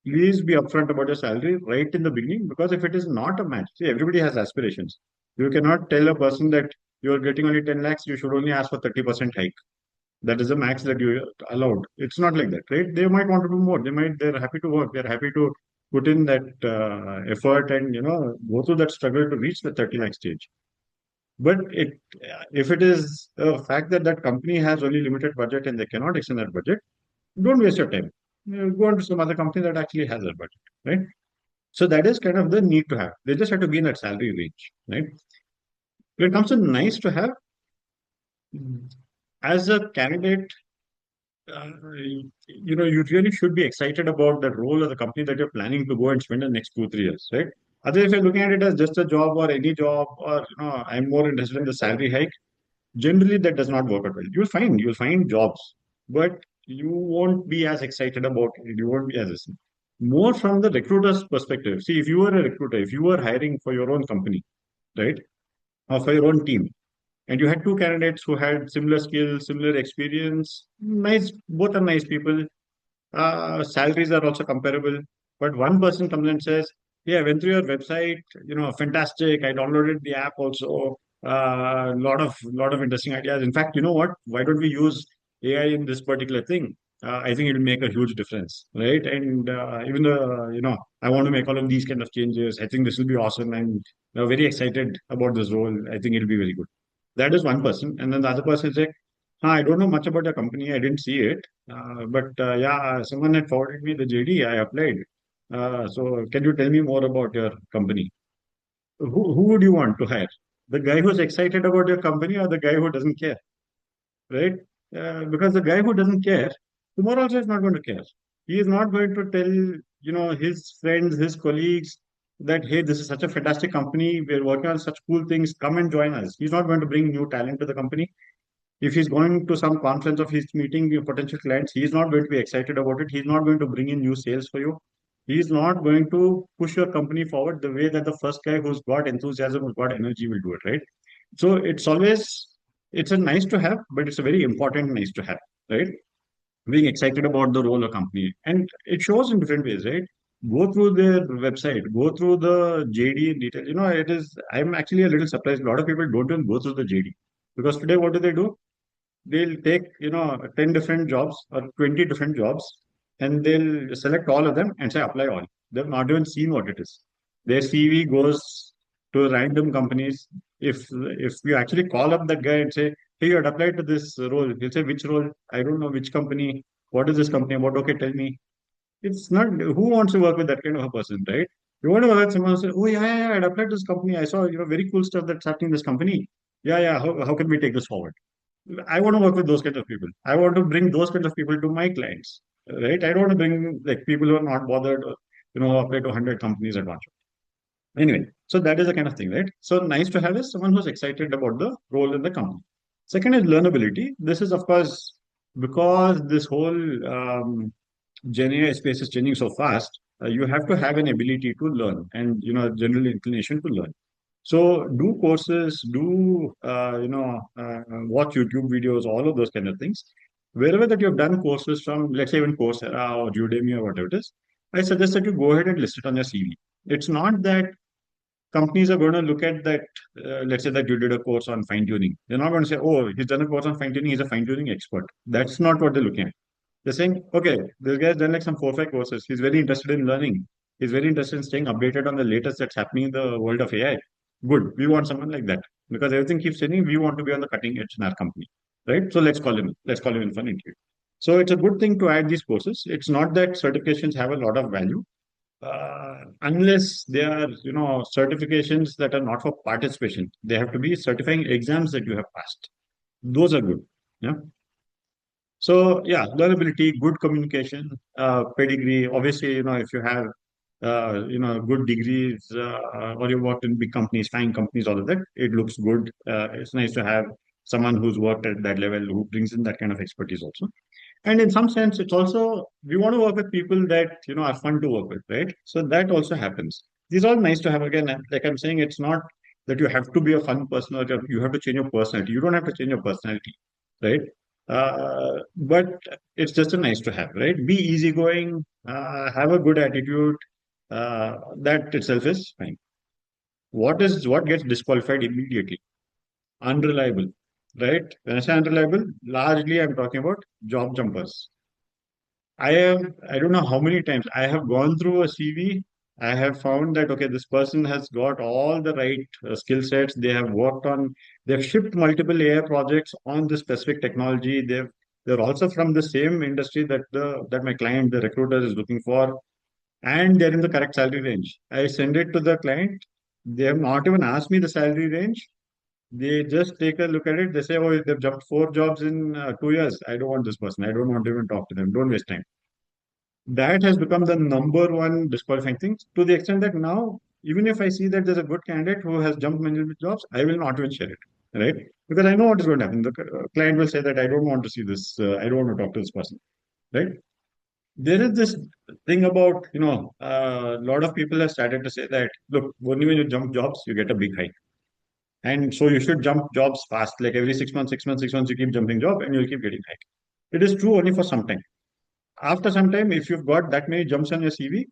S1: please be upfront about your salary right in the beginning because if it is not a match, see, everybody has aspirations. You cannot tell a person that you are getting only 10 lakhs, you should only ask for 30% hike. That is the max that you allowed. It's not like that, right? They might want to do more. They're happy to work. They're happy to put in that effort and, go through that struggle to reach the 30 lakh stage. But if it is a fact that that company has only limited budget and they cannot extend that budget, don't waste your time. Go on to some other company that actually has that budget, right? So that is kind of the need to have. They just have to be in that salary range, right? When it comes to nice to have, as a candidate, you really should be excited about the role of the company that you're planning to go and spend the next 2, 3 years, right? Otherwise, if you're looking at it as just a job or any job, or I'm more interested in the salary hike, generally that does not work out well. You'll find jobs, but you won't be as excited about it. You won't be as more from the recruiter's perspective. See, if you were a recruiter, if you were hiring for your own company, right, or for your own team, and you had two candidates who had similar skills, similar experience, nice, both are nice people, salaries are also comparable. But one person comes and says, "Yeah, I went through your website. Fantastic. I downloaded the app also. Lot of interesting ideas. In fact, you know what? Why don't we use AI in this particular thing? I think it'll make a huge difference, right? And even though I want to make all of these kind of changes, I think this will be awesome. I'm very excited about this role. I think it'll be very good." That is one person, and then the other person is like, I don't know much about your company. I didn't see it. But yeah, someone had forwarded me the JD. I applied. So can you tell me more about your company? Who would you want to hire? The guy who's excited about your company or the guy who doesn't care, right? Because the guy who doesn't care, tomorrow also is not going to care. He is not going to tell, his friends, his colleagues that, hey, this is such a fantastic company. We're working on such cool things. Come and join us. He's not going to bring new talent to the company. If he's going to some conference of his meeting your potential clients, he's not going to be excited about it. He's not going to bring in new sales for you. He's not going to push your company forward the way that the first guy who's got enthusiasm, who's got energy will do it, right? So it's a nice to have, but it's a very important nice to have, right? Being excited about the role of company. And it shows in different ways, right? Go through their website, go through the JD in detail. I'm actually a little surprised. A lot of people don't even go through the JD. Because today, what do? They'll take 10 different jobs or 20 different jobs, and they'll select all of them and say apply all. They've not even seen what it is. Their CV goes to random companies. If you actually call up that guy and say, hey, you had applied to this role, he'll say, which role? I don't know. Which company? What is this company about? Okay, tell me. It's not, who wants to work with that kind of a person, right? You want to work with someone who says, oh yeah, I applied to this company, I saw very cool stuff that's happening in this company. Yeah, how can we take this forward? I want to work with those kinds of people. I want to bring those kinds of people to my clients, right? I don't want to bring like people who are not bothered, apply to 100 companies at once. Anyway, so that is the kind of thing, right? So nice to have is someone who's excited about the role in the company. Second is learnability. This is, of course, because this whole Gen AI space is changing so fast. You have to have an ability to learn and general inclination to learn. So do courses, do watch YouTube videos, all of those kind of things. Wherever that you've done courses from, let's say even Coursera or Udemy or whatever it is, I suggest that you go ahead and list it on your CV. It's not that companies are going to look at that. Let's say that you did a course on fine tuning. They're not going to say, "Oh, he's done a course on fine tuning. He's a fine tuning expert." That's not what they're looking at. They're saying, okay, this guy's done like some 4, 5 courses. He's very interested in learning. He's very interested in staying updated on the latest that's happening in the world of AI. Good. We want someone like that because everything keeps changing. We want to be on the cutting edge in our company, right? So let's call him. Let's call him in for an interview. So it's a good thing to add these courses. It's not that certifications have a lot of value unless they are, certifications that are not for participation. They have to be certifying exams that you have passed. Those are good. Yeah. So yeah, learnability, good communication, pedigree. Obviously, if you have good degrees or you worked in big companies, fine companies, all of that, it looks good. It's nice to have someone who's worked at that level who brings in that kind of expertise also. And in some sense, it's also we want to work with people that are fun to work with, right? So that also happens. These are all nice to have. Again, like I'm saying, it's not that you have to be a fun person or you have to change your personality. You don't have to change your personality, right? But it's just a nice to have, right? Be easygoing, have a good attitude. That itself is fine. What gets disqualified immediately? Unreliable, right? When I say unreliable, largely I'm talking about job jumpers. I don't know how many times I have gone through a CV. I have found that, okay, this person has got all the right skill sets. They've shipped multiple AI projects on this specific technology. They're also from the same industry that my client, the recruiter, is looking for, and they're in the correct salary range. I send it to the client. They have not even asked me the salary range. They just take a look at it. They say, oh, they've jumped 4 jobs in 2 years. I don't want this person. I don't want to even talk to them. Don't waste time. That has become the number one disqualifying thing, to the extent that now, even if I see that there's a good candidate who has jumped management jobs, I will not even share it, right? Because I know what is going to happen. The client will say that I don't want to see this, I don't want to talk to this person, right? There is this thing about, a lot of people have started to say that, look, only when you jump jobs, you get a big hike. And so you should jump jobs fast, like every 6 months, 6 months, 6 months, you keep jumping job and you'll keep getting hike. It is true only for some time. After some time, if you've got that many jumps on your CV,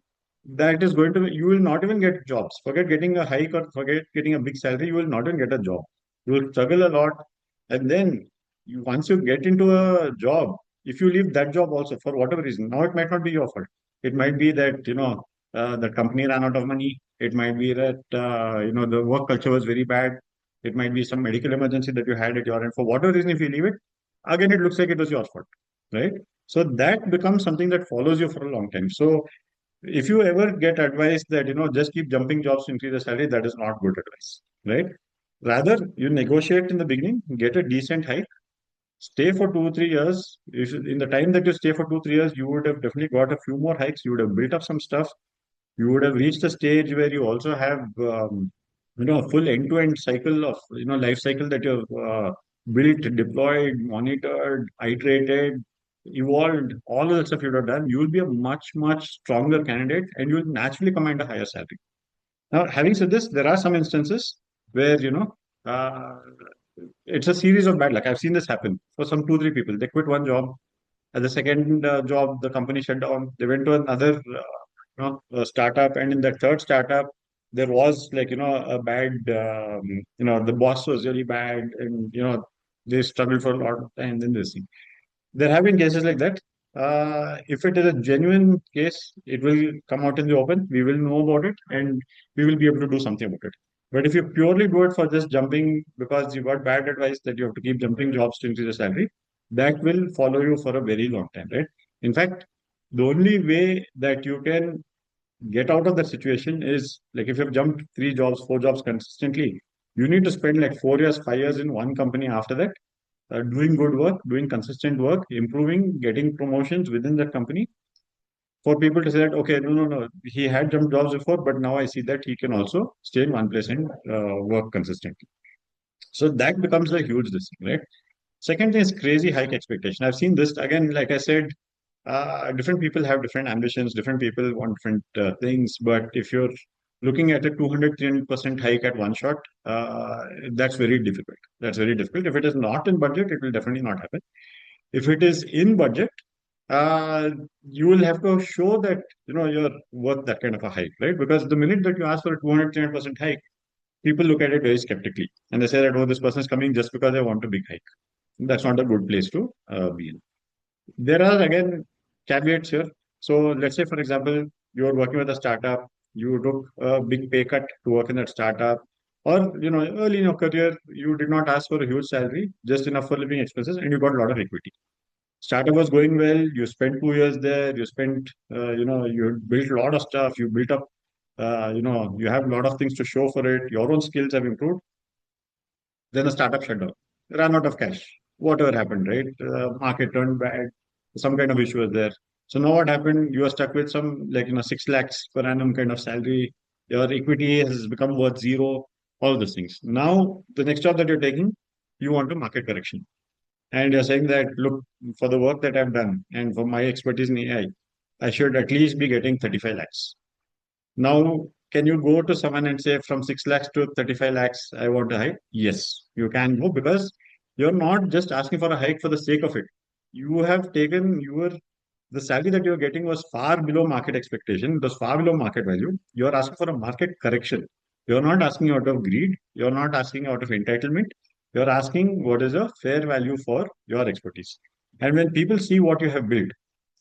S1: that is going to, you will not even get jobs. Forget getting a hike or forget getting a big salary, you will not even get a job. You will struggle a lot. And then once you get into a job, if you leave that job also for whatever reason, now it might not be your fault. It might be that, the company ran out of money. It might be that, the work culture was very bad. It might be some medical emergency that you had at your end. For whatever reason, if you leave it, again, it looks like it was your fault, right? So that becomes something that follows you for a long time. So if you ever get advice that, just keep jumping jobs to increase the salary, that is not good advice, right? Rather, you negotiate in the beginning, get a decent hike, stay for 2, 3 years. In the time that you stay for 2, 3 years, you would have definitely got a few more hikes. You would have built up some stuff. You would have reached a stage where you also have, a full end-to-end cycle of, life cycle that you've built, deployed, monitored, iterated, evolved, all of that stuff you would have done. You will be a much, much stronger candidate and you will naturally command a higher salary. Now, having said this, there are some instances where, uh, it's a series of bad luck. I've seen this happen for some 2, 3 people. They quit one job. At the second job, the company shut down. They went to another startup, and in that third startup, there was like a bad, the boss was really bad, and they struggled for a lot of time. Then this thing. There have been cases like that. If it is a genuine case, it will come out in the open. We will know about it, and we will be able to do something about it. But if you purely do it for just jumping because you got bad advice that you have to keep jumping jobs to increase your salary, that will follow you for a very long time, right? In fact, the only way that you can get out of that situation is like if you've jumped 3 jobs, 4 jobs consistently, you need to spend like 4 years, 5 years in one company after that, doing good work, doing consistent work, improving, getting promotions within that company. For people to say that, okay, no, no, no, he had jumped jobs before, but now I see that he can also stay in one place and work consistently. So that becomes a huge thing, right? Second thing is crazy hike expectation. I've seen this again, like I said, different people have different ambitions, different people want different things. But if you're looking at a 200, 300% hike at one shot, that's very difficult. That's very difficult. If it is not in budget, it will definitely not happen. If it is in budget, uh, you will have to show that you're worth that kind of a hike, right? Because the minute that you ask for a 200, 300% hike, people look at it very skeptically and they say that, oh, this person is coming just because they want a big hike. That's not a good place to be in. There are again caveats here. So let's say, for example, you are working with a startup, you took a big pay cut to work in that startup, or early in your career, you did not ask for a huge salary, just enough for living expenses, and you got a lot of equity. Startup was going well. You spent 2 years there. You spent, you built a lot of stuff. You built up, you have a lot of things to show for it. Your own skills have improved. Then the startup shut down, ran out of cash. Whatever happened, right? Market turned bad. Some kind of issue was there. So now what happened? You are stuck with some 6 lakhs per annum kind of salary. Your equity has become worth zero. All those things. Now the next job that you're taking, you want to market correction, and you're saying that look, for the work that I've done and for my expertise in AI, I should at least be getting 35 lakhs. Now, can you go to someone and say from 6 lakhs to 35 lakhs, I want a hike? Yes, you can go because you're not just asking for a hike for the sake of it. You have taken the salary that you're getting was far below market expectation. It was far below market value. You're asking for a market correction. You're not asking out of greed. You're not asking out of entitlement. You're asking what is a fair value for your expertise. And when people see what you have built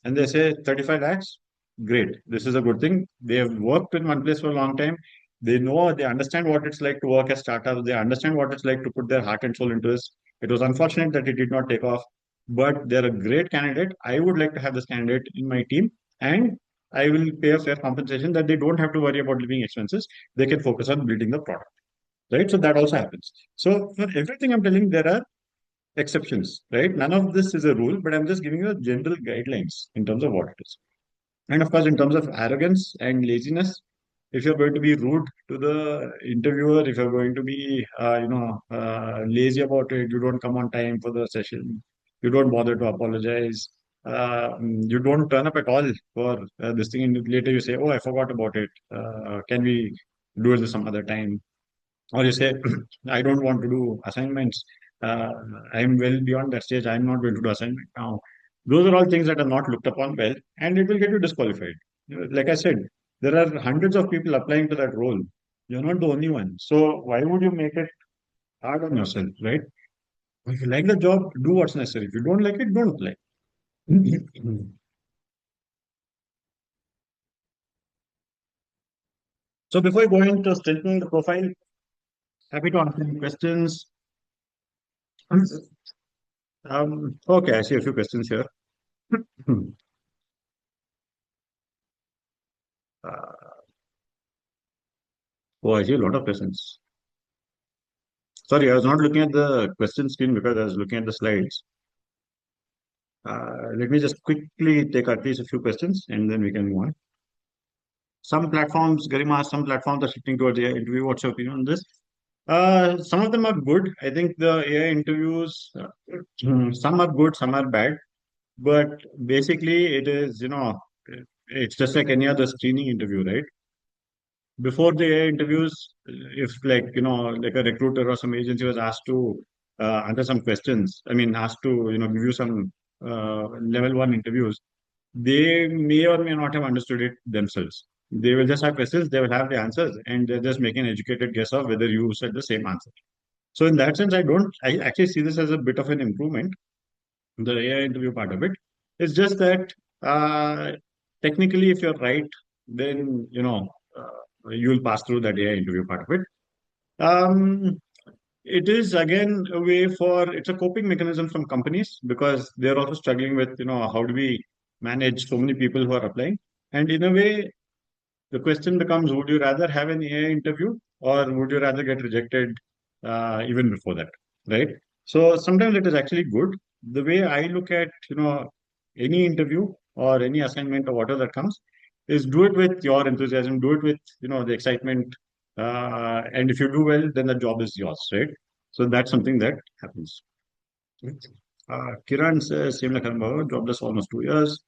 S1: and they say 35 lakhs, great. This is a good thing. They have worked in one place for a long time. They understand what it's like to work at startups. They understand what it's like to put their heart and soul into this. It was unfortunate that it did not take off, but they're a great candidate. I would like to have this candidate in my team, and I will pay a fair compensation that they don't have to worry about living expenses. They can focus on building the product, right? So that also happens. So for everything I'm telling, there are exceptions, right? None of this is a rule, but I'm just giving you a general guidelines in terms of what it is. And of course, in terms of arrogance and laziness, if you're going to be rude to the interviewer, if you're going to be, lazy about it, you don't come on time for the session, you don't bother to apologize, you don't turn up at all for this thing, and later you say, "Oh, I forgot about it. Can we do it some other time?" Or you say, I don't want to do assignments. Uh, I'm well beyond that stage. I'm not going to do assignment now. Those are all things that are not looked upon well, and it will get you disqualified. Like I said, there are hundreds of people applying to that role. You're not the only one. So why would you make it hard on yourself, right? If you like the job, do what's necessary. If you don't like it, don't apply. So before you go into strengthening the profile, happy to answer any questions. Okay, I see a few questions here. Uh, Oh, I see a lot of questions. Sorry, I was not looking at the question screen because I was looking at the slides. Let me just quickly take at least a few questions and then we can move on. Some platforms, Garima, some platforms are shifting towards AI interview. What's your opinion on this? Some of them are good. I think the AI interviews, some are good, some are bad. But basically, it is, it's just like any other screening interview, right? Before the AI interviews, if like, like a recruiter or some agency was asked to answer some questions, I mean, asked to, give you some level one interviews, they may or may not have understood it themselves. They will just have questions, they will have the answers, and they're just making an educated guess of whether you said the same answer. So in that sense, I actually see this as a bit of an improvement, the AI interview part of it. It's just that uh, technically, if you're right, then you'll pass through that AI interview part of it. Um, it is again a way for it's a coping mechanism from companies because they're also struggling with how do we manage so many people who are applying, and in a way the question becomes, would you rather have an AI interview or would you rather get rejected even before that, right? So sometimes it is actually good. The way I look at, any interview or any assignment or whatever that comes is do it with your enthusiasm, do it with, the excitement. And if you do well, then the job is yours, right? So that's something that happens. Kiran says, same like Anubhav, jobless almost 2 years.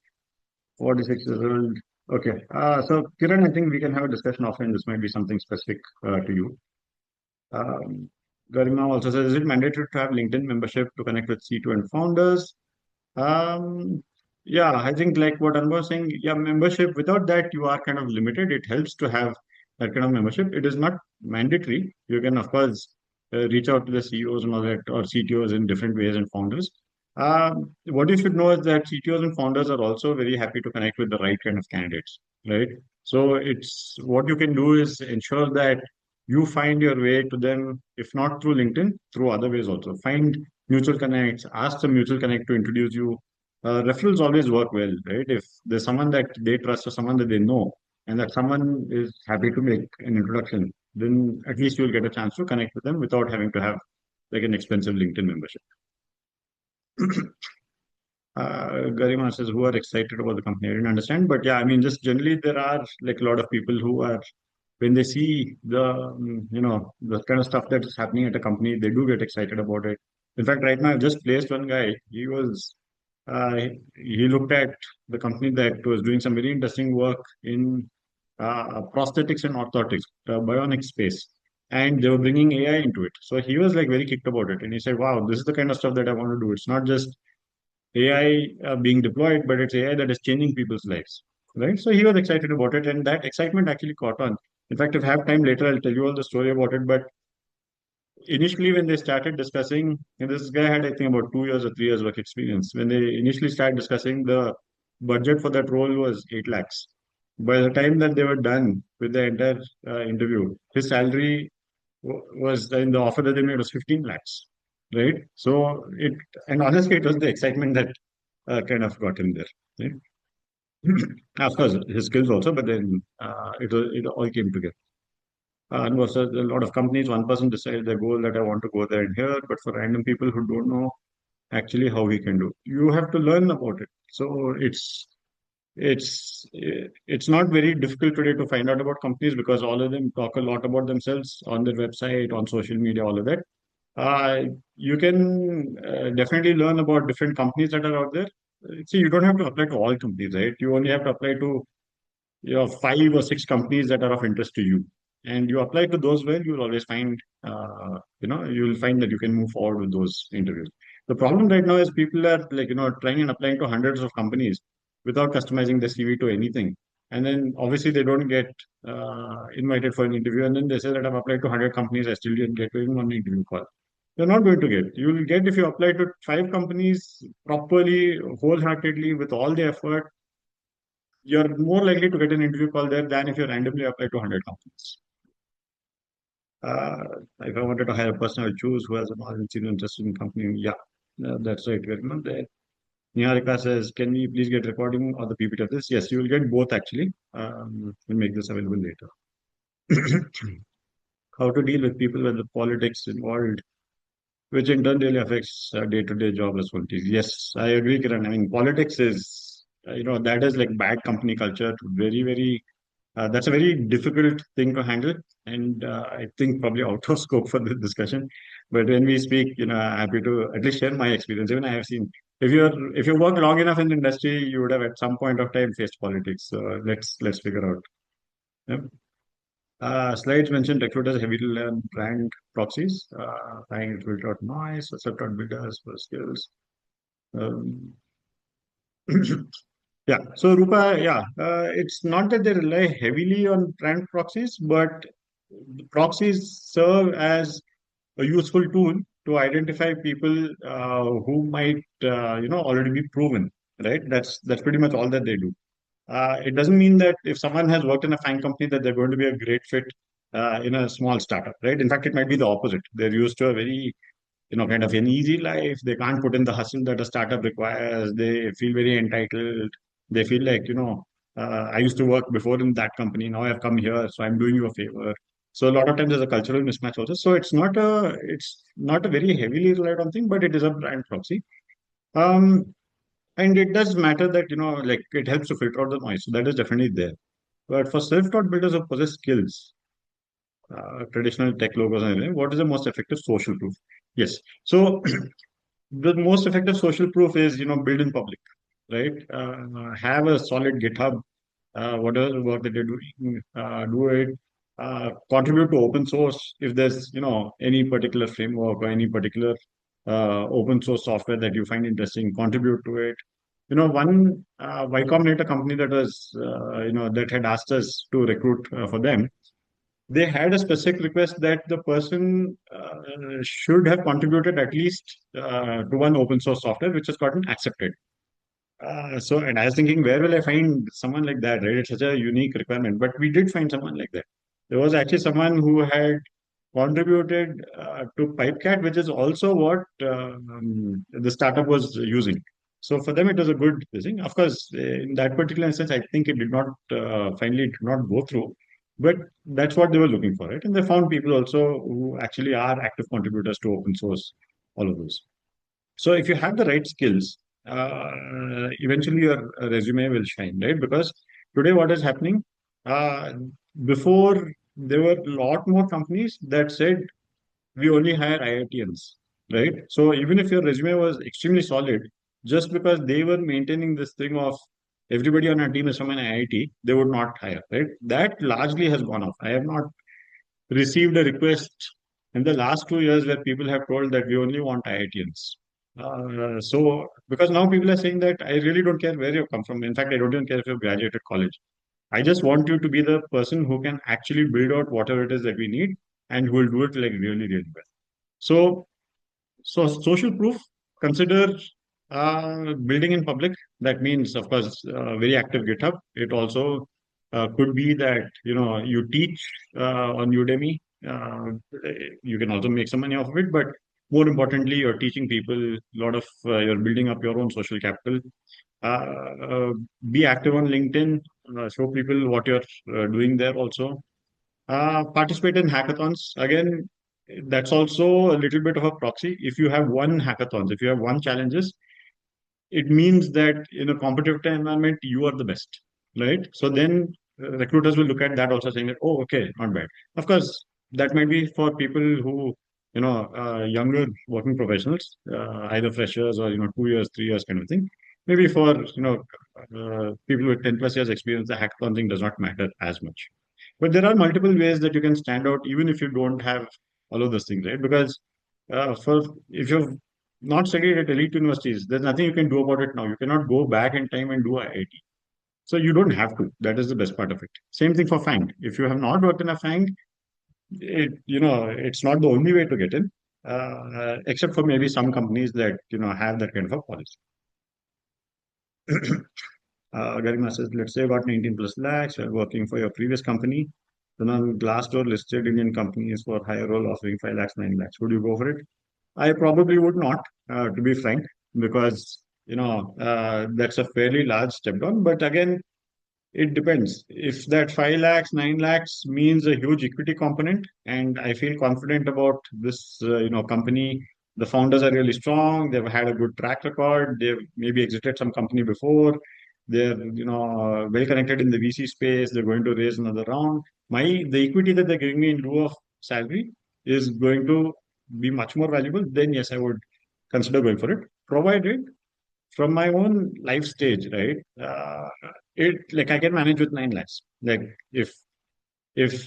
S1: 46 years old. Okay. So, Kiran, I think we can have a discussion offline. This might be something specific to you. Um, Garima also says, is it mandatory to have LinkedIn membership to connect with C2 and founders? Um, yeah, I think like what Anubhav was saying, yeah, membership, without that, you are kind of limited. It helps to have that kind of membership. It is not mandatory. You can, of course, reach out to the CEOs and all that, or CTOs in different ways and founders. What you should know is that CTOs and founders are also very happy to connect with the right kind of candidates, right? So it's what you can do is ensure that you find your way to them, if not through LinkedIn, through other ways also. Find mutual connects, ask the mutual connect to introduce you. Referrals always work well, right? If there's someone that they trust or someone that they know, and that someone is happy to make an introduction, then at least you'll get a chance to connect with them without having to have like an expensive LinkedIn membership. Garima says, who are excited about the company? I didn't understand, but yeah, I mean, just generally there are like a lot of people who are when they see the the kind of stuff that is happening at a company, they do get excited about it. In fact, right now I've just placed one guy. Uh, he looked at the company that was doing some very interesting work in prosthetics and orthotics, bionic space, and they were bringing AI into it. So he was like very kicked about it, and he said, "Wow, this is the kind of stuff that I want to do. It's not just AI being deployed, but it's AI that is changing people's lives." Right. So he was excited about it, and that excitement actually caught on. In fact, if I have time later, I'll tell you all the story about it. But initially, when they started discussing, and this guy had, I think, about 2 years or 3 years work experience. When they initially started discussing, the budget for that role was 8 lakhs. By the time that they were done with the entire interview, his salary was in the offer that they made was 15 lakhs, right? So it, and honestly, it was the excitement that kind of got him there. Right? Of course, his skills also, but then it all came together. And was a lot of companies, one person decided their goal that I want to go there and here, but for random people who don't know actually how we can do, you have to learn about it. So it's not very difficult today to find out about companies because all of them talk a lot about themselves on their website, on social media, all of that. Uh, you can definitely learn about different companies that are out there. See, you don't have to apply to all companies, right? You only have to apply to five or six companies that are of interest to you, and you apply to those well, you'll always find, you'll find that you can move forward with those interviews. The problem right now is people are like, trying and applying to hundreds of companies without customizing the CV to anything. And then obviously they don't get invited for an interview. And then they say that I've applied to 100 companies, I still didn't get even one interview call. You're not going to get. You will get if you apply to five companies properly, wholeheartedly, with all the effort, you're more likely to get an interview call there than if you randomly apply to 100 companies. Uh, if I wanted to hire a person, I would choose who has a knowledge and serious interest in company. Yeah, that's right. Remember, Niharika says, can we please get recording or the PPT of this? Yes, you will get both actually. We'll make this available later. How to deal with people with the politics involved, which in turn really affects day-to-day job responsibilities. Yes, I agree, Kiran. I mean, politics is, that is like bad company culture. Very, very that's a very difficult thing to handle, and I think probably out of scope for this discussion. But when we speak, happy to at least share my experience. Even I have seen, if you work long enough in the industry, you would have at some point of time faced politics. So let's figure out. Yep. Slides mentioned recruiters heavily learn brand proxies, trying to filter out noise, accept out builders for skills. Um, Yeah. So Rupa, yeah, it's not that they rely heavily on brand proxies, but proxies serve as a useful tool to identify people who might, already be proven, right? That's pretty much all that they do. It doesn't mean that if someone has worked in a fine company that they're going to be a great fit in a small startup, right? In fact, it might be the opposite. They're used to a very kind of an easy life. They can't put in the hustle that a startup requires. They feel very entitled. They feel like, I used to work before in that company. Now I've come here, so I'm doing you a favor. So a lot of times there's a cultural mismatch also. So it's not a very heavily relied on thing, but it is a brand proxy. Um, and it does matter that, like it helps to filter out the noise. So that is definitely there. But for self-taught builders who possess skills, traditional tech logos and everything, what is the most effective social proof? Yes. So the most effective social proof is build in public, right? Have a solid GitHub, whatever work that you're doing, do it. Contribute to open source if there's any particular framework or any particular open source software that you find interesting, contribute to it. One Y Combinator company that was that had asked us to recruit for them, they had a specific request that the person should have contributed at least to one open source software which has gotten accepted. And I was thinking, where will I find someone like that, right? It's such a unique requirement. But we did find someone like that. There was actually someone who had contributed to Pipecat, which is also what the startup was using. So for them, it was a good thing. Of course, in that particular instance, I think it did not finally did not go through. But that's what they were looking for, right? And they found people also who actually are active contributors to open source, all of those. So if you have the right skills, eventually your resume will shine, right? Because today what is happening, uh, before there were a lot more companies that said we only hire IITians, right? So even if your resume was extremely solid, just because they were maintaining this thing of everybody on our team is from an IIT, they would not hire, right? That largely has gone off. I have not received a request in the last 2 years where people have told that we only want IITians. So, because now people are saying that I really don't care where you come from. In fact, I don't even care if you've graduated college. I just want you to be the person who can actually build out whatever it is that we need and who will do it like really, really well. So, so social proof, consider building in public. That means, of course, very active GitHub. It also Could be that you teach on Udemy. You can also make some money off of it, but more importantly, you're teaching people a lot of. You're building up your own social capital. Uh, be active on LinkedIn. Show people what you're doing there. Also, participate in hackathons. Again, that's also a little bit of a proxy. If you have one hackathons, if you have one challenges, it means that in a competitive environment, you are the best, right? So then recruiters will look at that also saying that, oh, okay, not bad. Of course, that might be for people who, younger working professionals, either freshers or, 2 years, 3 years kind of thing. Maybe for, people with 10 plus years experience, the hackathon thing does not matter as much. But there are multiple ways that you can stand out, even if you don't have all of those things, right? Because for if you've not studied at elite universities, there's nothing you can do about it now. You cannot go back in time and do IIT. So you don't have to. That is the best part of it. Same thing for FANG. If you have not worked in a FANG, it's not the only way to get in, except for maybe some companies that have that kind of a policy. Getting message, let's say about 19 plus lakhs, you're working for your previous company. Then on Glassdoor listed Indian companies for higher role offering 5 lakhs, 9 lakhs. Would you go for it? I probably would not, to be frank, because that's a fairly large step down. But again, it depends. If that 5 lakhs, 9 lakhs means a huge equity component, and I feel confident about this, company, the founders are really strong. They've had a good track record. They've maybe exited some company before. They're, well connected in the VC space. They're going to raise another round. The equity that they're giving me in lieu of salary is going to be much more valuable. Then yes, I would consider going for it, provided from my own life stage, right? It like I can manage with 9 lakhs. Like if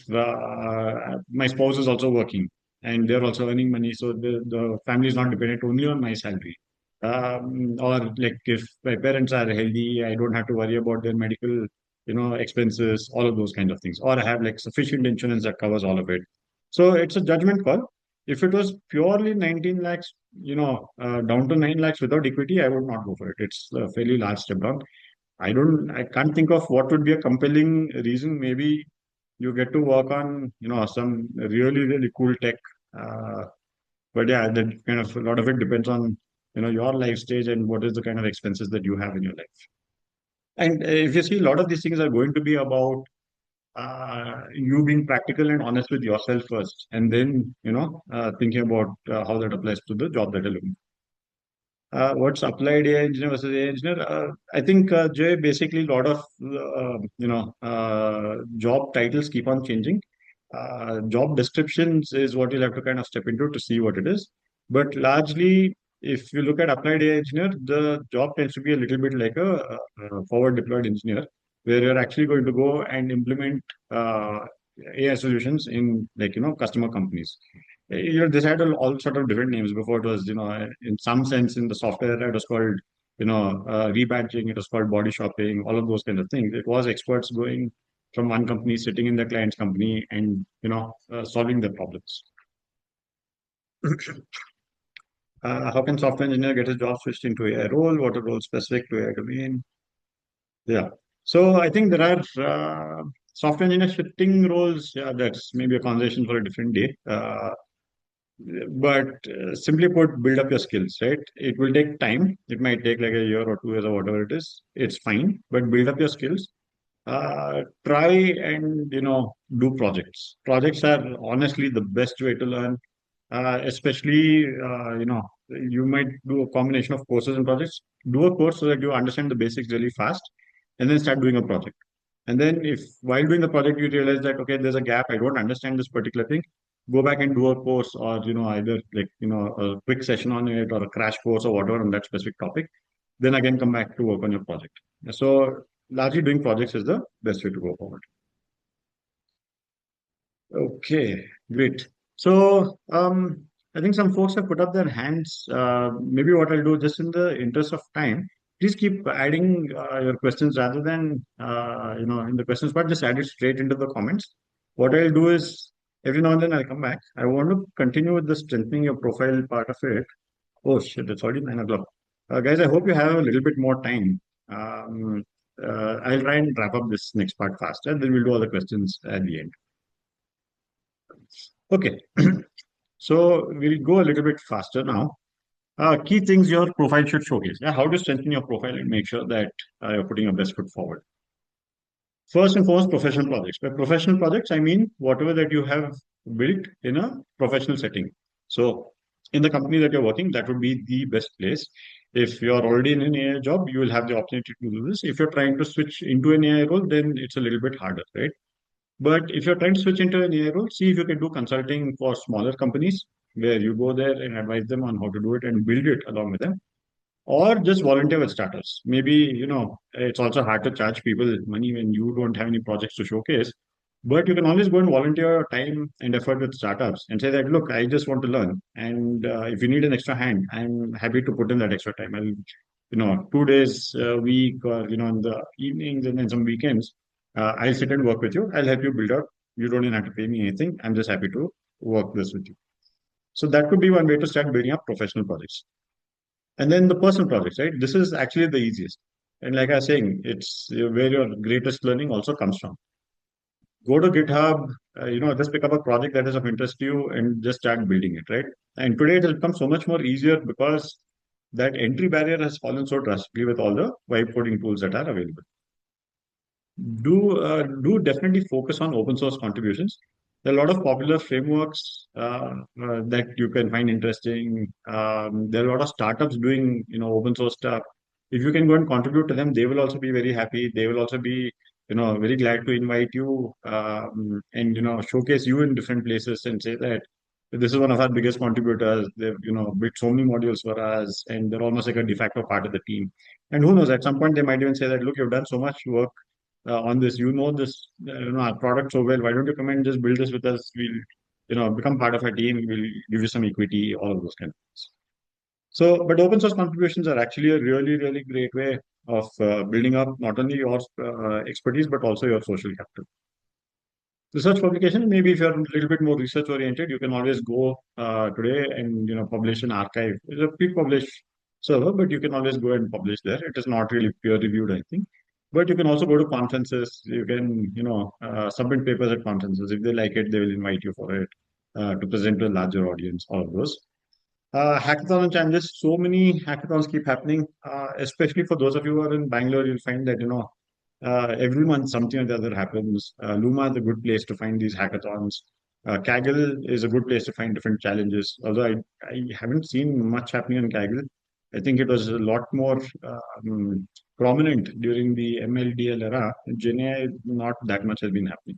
S1: my spouse is also working and they're also earning money, so the family is not dependent only on my salary. Or like if my parents are healthy, I don't have to worry about their medical, expenses, all of those kind of things. Or I have like sufficient insurance that covers all of it. So it's a judgment call. If it was purely 19 lakhs, down to 9 lakhs without equity, I would not go for it. It's a fairly large step down. I can't think of what would be a compelling reason. Maybe you get to work on, some really, really cool tech. Uh, but yeah, that kind of a lot of it depends on, your life stage and what is the kind of expenses that you have in your life. And if you see, a lot of these things are going to be about you being practical and honest with yourself first, and then, thinking about how that applies to the job that you're looking. What's applied AI engineer versus AI engineer? I think, Jay, basically a lot of job titles keep on changing. Job descriptions is what you'll have to kind of step into to see what it is. But largely, if you look at applied AI engineer, the job tends to be a little bit like a forward deployed engineer, where you're actually going to go and implement AI solutions in like customer companies. This had all sort of different names before. It was, in some sense, in the software, it was called, rebadging. It was called body shopping. All of those kind of things. It was experts going from one company, sitting in the client's company, and solving their problems. How can software engineer get his job switched into AI role? What are roles specific to AI domain? Yeah. So I think there are software engineer shifting roles. Yeah, that's maybe a conversation for a different day. But simply put, build up your skills, right? It will take time. It might take like a year or 2 years or whatever it is. It's fine, but build up your skills. Try and do projects. Projects are honestly the best way to learn. Especially you might do a combination of courses and projects. Do a course so that you understand the basics really fast, and then start doing a project. And then if while doing the project you realize that okay, there's a gap, I don't understand this particular thing, go back and do a course, or either like a quick session on it or a crash course or whatever on that specific topic. Then again come back to work on your project. So largely doing projects is the best way to go forward. Okay, great. So, I think some folks have put up their hands. Maybe what I'll do, just in the interest of time, please keep adding your questions rather than, in the questions part, just add it straight into the comments. What I'll do is every now and then I'll come back. I want to continue with the strengthening your profile part of it. Oh shit, it's already 9 o'clock. Guys, I hope you have a little bit more time. Um, I'll try and wrap up this next part faster, then we'll do all the questions at the end. Okay. So we'll go a little bit faster now. Key things your profile should showcase. Yeah, how to strengthen your profile and make sure that you're putting your best foot forward. First and foremost, professional projects. By professional projects, I mean whatever that you have built in a professional setting. So, in the company that you're working, that would be the best place. If you're already in an AI job, you will have the opportunity to do this. If you're trying to switch into an AI role, then it's a little bit harder, right? But if you're trying to switch into an AI role, see if you can do consulting for smaller companies where you go there and advise them on how to do it and build it along with them, or just volunteer with startups. Maybe, it's also hard to charge people money when you don't have any projects to showcase, but you can always go and volunteer your time and effort with startups and say that, look, I just want to learn. And if you need an extra hand, I'm happy to put in that extra time. I'll, 2 days a week or, in the evenings and then some weekends, I'll sit and work with you. I'll help you build up. You don't even have to pay me anything. I'm just happy to work this with you. So that could be one way to start building up professional projects. And then the personal projects, right? This is actually the easiest. And like I was saying, it's where your greatest learning also comes from. Go to GitHub, just pick up a project that is of interest to you and just start building it, right? And today it has become so much more easier because that entry barrier has fallen so drastically with all the vibe coding tools that are available. Do definitely focus on open source contributions. There are a lot of popular frameworks that you can find interesting. There are a lot of startups doing open source stuff. If you can go and contribute to them, they will also be very happy. They will also be very glad to invite you and showcase you in different places and say that this is one of our biggest contributors. They've built so many modules for us, and they're almost like a de facto part of the team. And who knows, at some point they might even say that, look, you've done so much work on this. This, our product so well. Why don't you come and just build this with us? We'll, become part of our team. We'll give you some equity, all of those kind of things. So, but open source contributions are actually a really, really great way of building up not only your expertise, but also your social capital. Research publication, maybe if you're a little bit more research oriented, you can always go today and publish an archive. It's a pre-publish server, but you can always go and publish there. It is not really peer reviewed, I think. But you can also go to conferences. You can submit papers at conferences. If they like it, they will invite you for it to present to a larger audience. All of those. Hackathon and challenges. So many hackathons keep happening, especially for those of you who are in Bangalore. You'll find that every month something or the other happens. Luma is a good place to find these hackathons. Kaggle is a good place to find different challenges. Although I haven't seen much happening on Kaggle. I think it was a lot more prominent during the MLDL era. GenAI, not that much has been happening.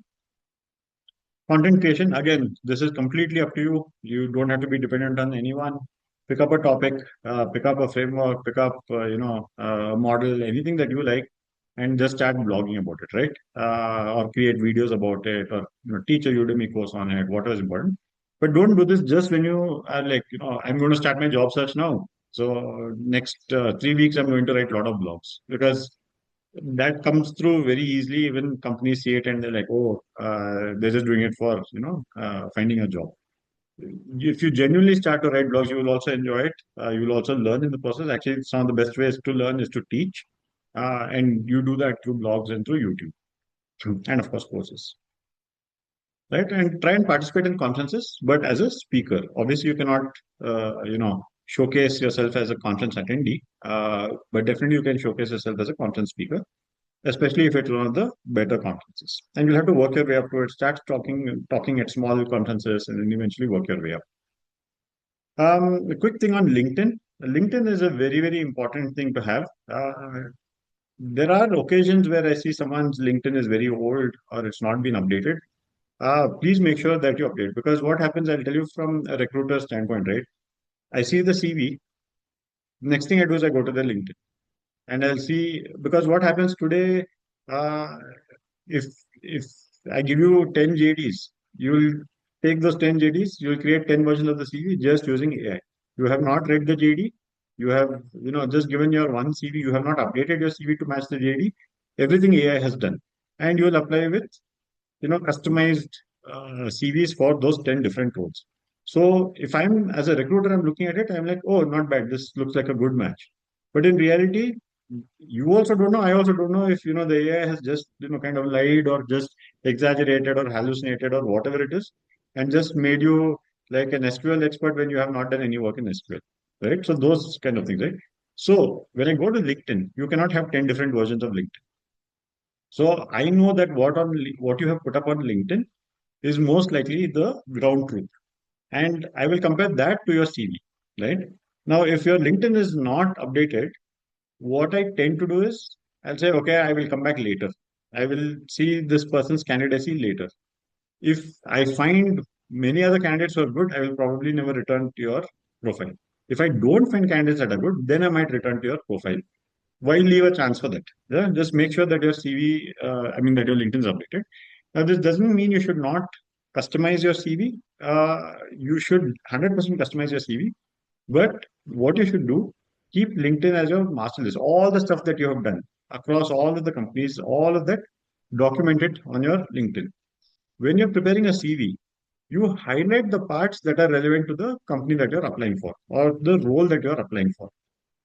S1: Content creation, again, this is completely up to you. You don't have to be dependent on anyone. Pick up a topic, pick up a framework, pick up, a model, anything that you like, and just start blogging about it, right? Or create videos about it, or teach a Udemy course on it, whatever is important. But don't do this just when you are like, I'm going to start my job search now. So next 3 weeks, I'm going to write a lot of blogs because that comes through very easily. Even companies see it and they're like, oh, they're just doing it for finding a job. If you genuinely start to write blogs, you will also enjoy it. You will also learn in the process. Actually, some of the best ways to learn is to teach, and you do that through blogs and through YouTube, and of course courses. Right, and try and participate in conferences, but as a speaker. Obviously, you cannot, showcase yourself as a conference attendee, but definitely you can showcase yourself as a conference speaker, especially if it's one of the better conferences. And you'll have to work your way up to it. Start talking at small conferences, and then eventually work your way up. A quick thing on LinkedIn. LinkedIn is a very, very important thing to have. There are occasions where I see someone's LinkedIn is very old or it's not been updated. Please make sure that you update, because what happens, I'll tell you from a recruiter standpoint, right? I see the CV. Next thing I do is I go to the LinkedIn and I'll see, because what happens today, uh, if if I give you 10 JDs, you'll take those 10 JDs, you'll create 10 versions of the CV just using AI. You have not read the JD. You have, just given your one CV. You have not updated your CV to match the JD. Everything AI has done. And you will apply with, customized CVs for those 10 different roles. So if I'm, as a recruiter, I'm looking at it, I'm like, oh, not bad. This looks like a good match. But in reality, you also don't know, I also don't know if, the AI has just, kind of lied or just exaggerated or hallucinated or whatever it is, and just made you like an SQL expert when you have not done any work in SQL, right? So those kind of things, right? So when I go to LinkedIn, you cannot have 10 different versions of LinkedIn. So I know that what you have put up on LinkedIn is most likely the ground truth. And I will compare that to your CV, right? Now, if your LinkedIn is not updated, what I tend to do is I'll say, okay, I will come back later. I will see this person's candidacy later. If I find many other candidates who are good, I will probably never return to your profile. If I don't find candidates that are good, then I might return to your profile. Why leave a chance for that? Yeah, just make sure that your CV, that your LinkedIn is updated. Now, this doesn't mean you should not customize your CV. You should 100% customize your CV. But what you should do, keep LinkedIn as your master list. All the stuff that you have done across all of the companies, all of that, document it on your LinkedIn. When you're preparing a CV, you highlight the parts that are relevant to the company that you're applying for or the role that you're applying for.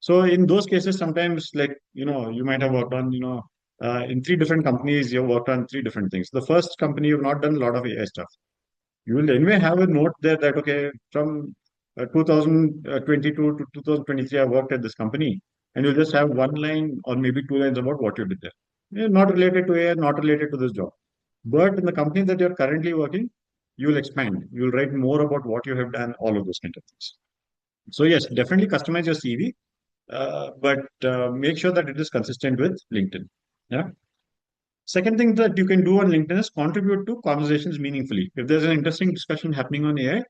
S1: So in those cases, sometimes like, you might have worked on, in three different companies, you've worked on three different things. The first company, you've not done a lot of AI stuff. You will anyway have a note there that, okay, from 2022 to 2023, I worked at this company. And you'll just have one line or maybe two lines about what you did there. Yeah, not related to AI, not related to this job. But in the company that you're currently working, you'll expand. You'll write more about what you have done, all of those kind of things. So yes, definitely customize your CV, but make sure that it is consistent with LinkedIn. Yeah. Second thing that you can do on LinkedIn is contribute to conversations meaningfully. If there's an interesting discussion happening on AI,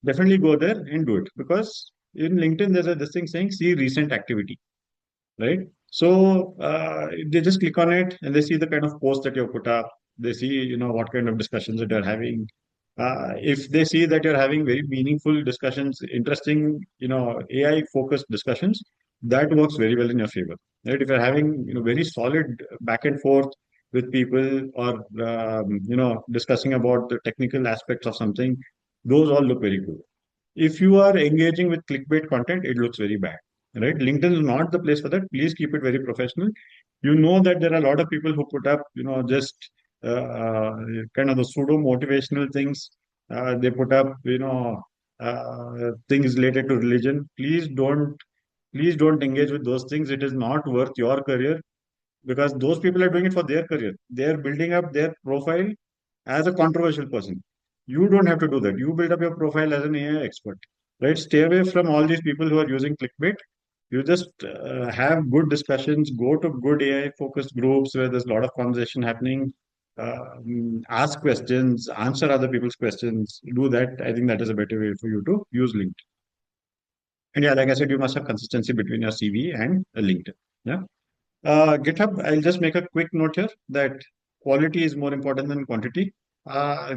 S1: definitely go there and do it because in LinkedIn there's this thing saying see recent activity, right? So they just click on it and they see the kind of post that you put up. They see, what kind of discussions that you're having. If they see that you're having very meaningful discussions, interesting, AI focused discussions, that works very well in your favor, right? If you're having, very solid back and forth with people or, discussing about the technical aspects of something, those all look very good. If you are engaging with clickbait content, it looks very bad, right? LinkedIn is not the place for that. Please keep it very professional. You know that there are a lot of people who put up, just kind of the pseudo motivational things. They put up, things related to religion. Please don't engage with those things. It is not worth your career because those people are doing it for their career. They are building up their profile as a controversial person. You don't have to do that. You build up your profile as an AI expert, right? Stay away from all these people who are using clickbait. You just have good discussions, go to good AI focused groups where there's a lot of conversation happening. Ask questions, answer other people's questions. Do that. I think that is a better way for you to use LinkedIn. And yeah, like I said, you must have consistency between your CV and LinkedIn. Yeah. GitHub, I'll just make a quick note here that quality is more important than quantity.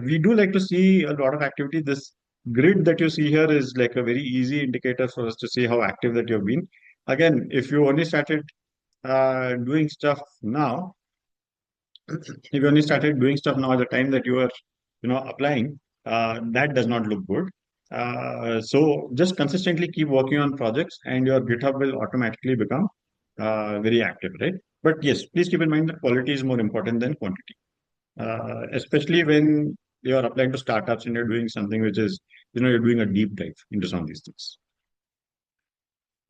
S1: We do like to see a lot of activity. This grid that you see here is like a very easy indicator for us to see how active that you've been. Again, if you only started doing stuff now, if you only started doing stuff now at the time that you were, applying, that does not look good. So just consistently keep working on projects, and your GitHub will automatically become very active, right? But yes, please keep in mind that quality is more important than quantity, especially when you're applying to startups and you're doing something which is, you're doing a deep dive into some of these things.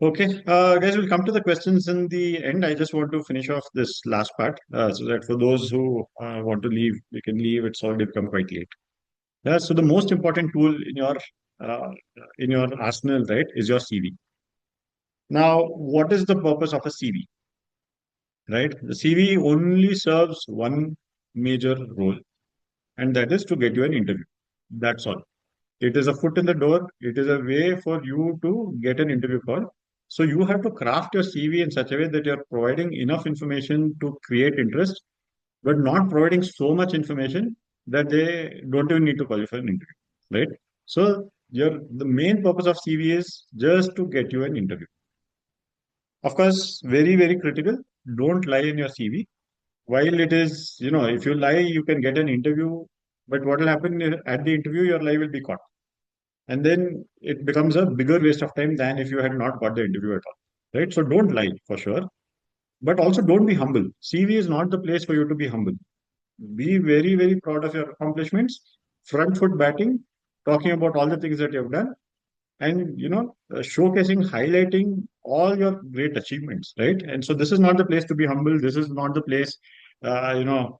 S1: Okay, guys, we'll come to the questions in the end. I just want to finish off this last part so that for those who want to leave, you can leave. It's already become quite late. Yeah, so the most important tool uh, in your arsenal, right, is your CV. Now, what is the purpose of a CV? Right? The CV only serves one major role, and that is to get you an interview. That's all. It is a foot in the door. It is a way for you to get an interview call. So you have to craft your CV in such a way that you're providing enough information to create interest, but not providing so much information that they don't even need to call you for an interview. Right? So the main purpose of CV is just to get you an interview. Of course, very, very critical. Don't lie in your CV. While it is, if you lie, you can get an interview, but what will happen at the interview, your lie will be caught. And then it becomes a bigger waste of time than if you had not got the interview at all. Right? So don't lie for sure. But also don't be humble. CV is not the place for you to be humble. Be very, very proud of your accomplishments, front foot batting, talking about all the things that you've done, and showcasing, highlighting all your great achievements, right? And so this is not the place to be humble. This is not the place, to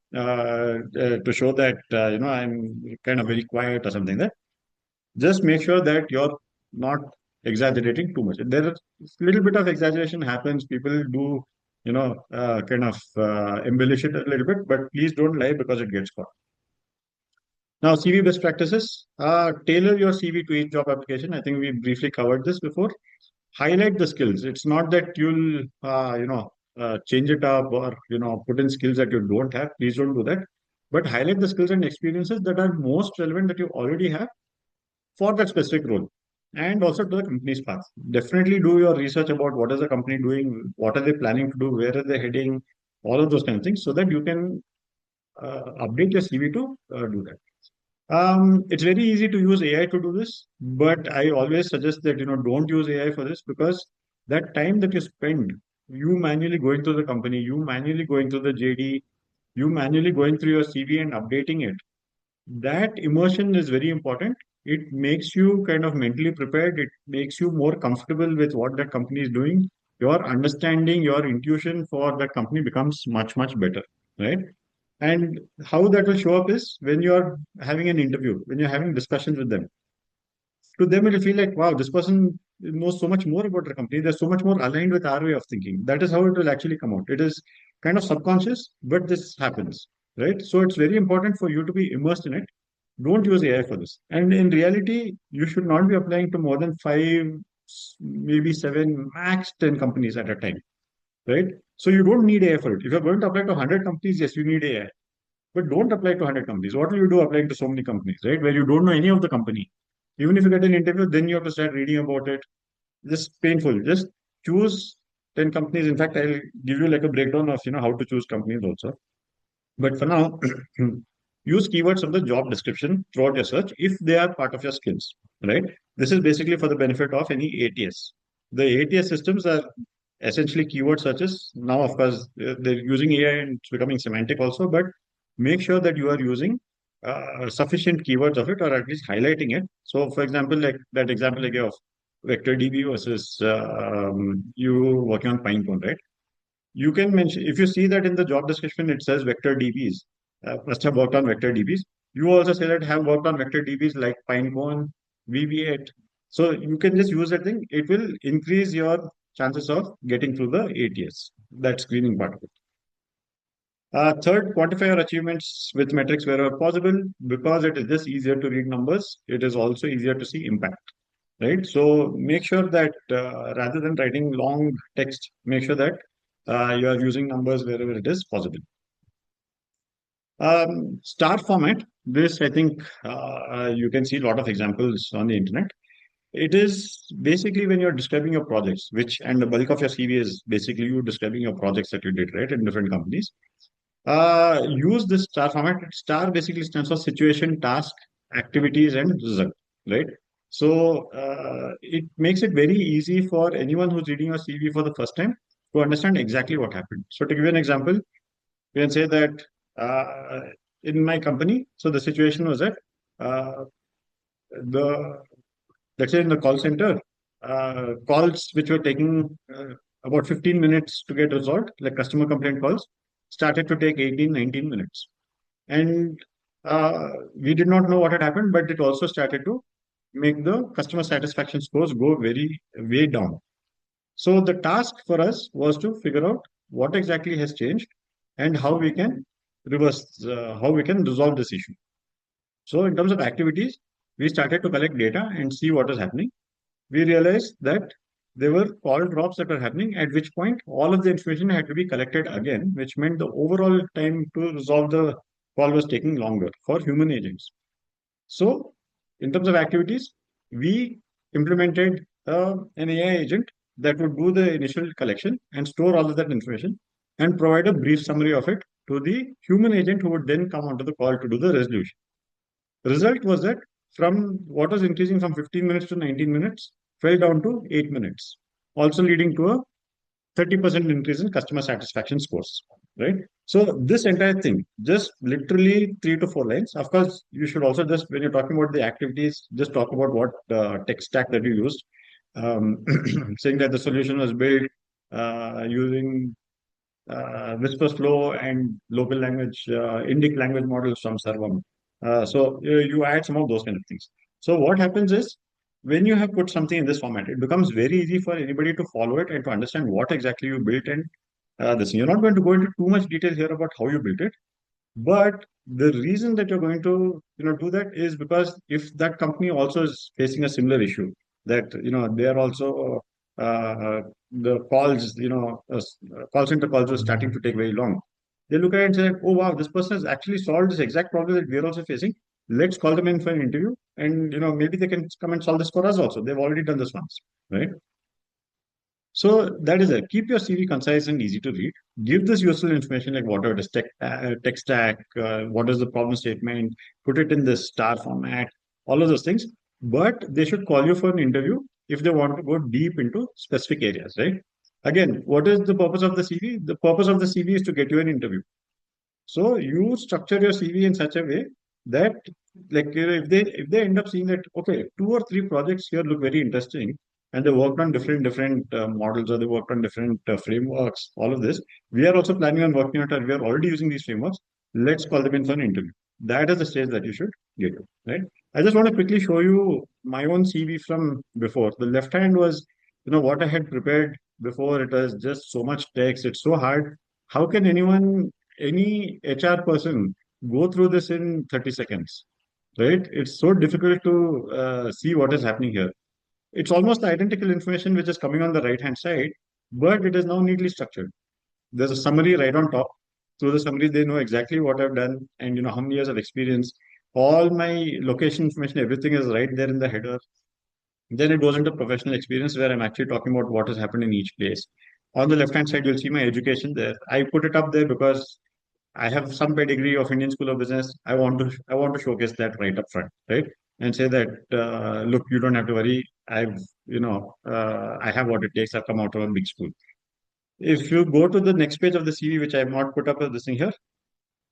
S1: show that I'm kind of very quiet or something. That just make sure that you're not exaggerating too much. There is a little bit of exaggeration happens. People do, kind of embellish it a little bit, but please don't lie because it gets caught. Now, CV best practices. Tailor your CV to each job application. I think we briefly covered this before. Highlight the skills. It's not that you'll, change it up or, put in skills that you don't have. Please don't do that. But highlight the skills and experiences that are most relevant that you already have for that specific role and also to the company's path. Definitely do your research about what is the company doing, what are they planning to do, where are they heading, all of those kind of things so that you can update your CV to do that. It's very easy to use AI to do this, but I always suggest that don't use AI for this because that time that you spend, you manually going through the company, you manually going through the JD, you manually going through your CV and updating it. That immersion is very important. It makes you kind of mentally prepared. It makes you more comfortable with what that company is doing. Your understanding, your intuition for that company becomes much, much better, right? And how that will show up is when you are having an interview, when you're having discussions with them. To them, it will feel like, wow, this person knows so much more about the company. They're so much more aligned with our way of thinking. That is how it will actually come out. It is kind of subconscious, but this happens, right? So it's very important for you to be immersed in it. Don't use AI for this. And in reality, you should not be applying to more than five, maybe seven, max 10 companies at a time, right? So you don't need AI for it. If you're going to apply to 100 companies, yes, you need AI. But don't apply to 100 companies. What will you do applying to so many companies, right? Where you don't know any of the company. Even if you get an interview, then you have to start reading about it. Just painful. Just choose 10 companies. In fact, I'll give you like a breakdown of how to choose companies also. But for now, use keywords from the job description throughout your search if they are part of your skills, right? This is basically for the benefit of any ATS. The ATS systems are essentially keyword searches. Now, of course, they're using AI and it's becoming semantic also, but make sure that you are using sufficient keywords of it or at least highlighting it. So, for example, like that example I gave of vector DB versus you working on Pinecone, right? You can mention, if you see that in the job description, it says vector DBs, must have worked on vector DBs. You also say that have worked on vector DBs like Pinecone, VB8. So you can just use that thing. It will increase your chances of getting through the ATS, that screening part of it. Third, quantify your achievements with metrics wherever possible. Because it is just easier to read numbers, it is also easier to see impact, right? So make sure that rather than writing long text, make sure that you are using numbers wherever it is possible. Star format. This, I think, you can see a lot of examples on the internet. It is basically when you're describing your projects, which and the bulk of your CV is basically you describing your projects that you did, right, in different companies. Use this star format. Star basically stands for situation, task, activities, and result, right? So it makes it very easy for anyone who's reading your CV for the first time to understand exactly what happened. So to give you an example, we can say that uh, in my company, so the situation was that uh, the let's say in the call center, calls which were taking about 15 minutes to get resolved, like customer complaint calls, started to take 18, 19 minutes. And we did not know what had happened, but it also started to make the customer satisfaction scores go very way down. So the task for us was to figure out what exactly has changed and how we can how we can resolve this issue. So in terms of activities, we started to collect data and see what is happening. We realized that there were call drops that were happening, at which point all of the information had to be collected again, which meant the overall time to resolve the call was taking longer for human agents. So, in terms of activities, we implemented an AI agent that would do the initial collection and store all of that information and provide a brief summary of it to the human agent who would then come onto the call to do the resolution. The result was that from what was increasing from 15 minutes to 19 minutes fell down to 8 minutes, also leading to a 30% increase in customer satisfaction scores, right? So this entire thing, just literally 3 to 4 lines. Of course, you should also just, when you're talking about the activities, just talk about what tech stack that you used. Saying that the solution was built using Whisper Flow and local language, Indic language models from Sarvam. So you add some of those kind of things. So what happens is when you have put something in this format, it becomes very easy for anybody to follow it and to understand what exactly you built and this. You're not going to go into too much detail here about how you built it, but the reason that you're going to, do that is because if that company also is facing a similar issue, that, they are also the calls, call center calls are starting to take very long. They look at it and say, oh wow, this person has actually solved this exact problem that we're also facing. Let's call them in for an interview, and maybe they can come and solve this for us also. They've already done this once, right? So that is it. Keep your CV concise and easy to read. Give this useful information like whatever it is, tech stack, what is the problem statement, put it in the star format, all of those things. But they should call you for an interview if they want to go deep into specific areas, right? Again, what is the purpose of the CV? The purpose of the CV is to get you an interview. So you structure your CV in such a way that, like, if they end up seeing that, okay, 2 or 3 projects here look very interesting, and they worked on different models, or they worked on different frameworks, all of this. We are also planning on working on it. We are already using these frameworks. Let's call them in for an interview. That is the stage that you should get to, right? I just want to quickly show you my own CV from before. The left hand was, what I had prepared before. It was just so much text. It's so hard. How can any HR person go through this in 30 seconds, right? It's so difficult to see what is happening here. It's almost identical information which is coming on the right hand side, but it is now neatly structured. There's a summary right on top. Through the summary, they know exactly what I've done and how many years of experience. All my location information, everything is right there in the header. Then it goes into professional experience where I'm actually talking about what has happened in each place. On the left hand side, you'll see my education there. I put it up there because I have some pedigree of Indian School of Business. I want to showcase that right up front, right? And say that look, you don't have to worry. I have what it takes. I've come out of a big school. If you go to the next page of the CV, which I have not put up as this thing here,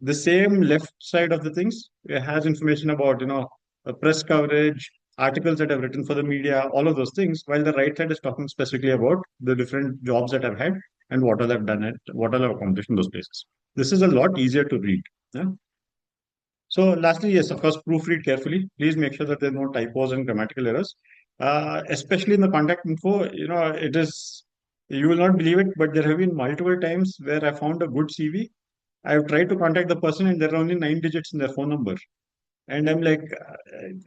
S1: the same left side of the things has information about press coverage, articles that I've written for the media, all of those things, while the right side is talking specifically about the different jobs that I've had and what all I've done at what all I've accomplished in those places. This is a lot easier to read. Yeah? So lastly, yes, of course, proofread carefully. Please make sure that there are no typos and grammatical errors. Especially in the contact info, it is, you will not believe it, but there have been multiple times where I found a good CV. I've tried to contact the person and there are only 9 digits in their phone number. And I'm like,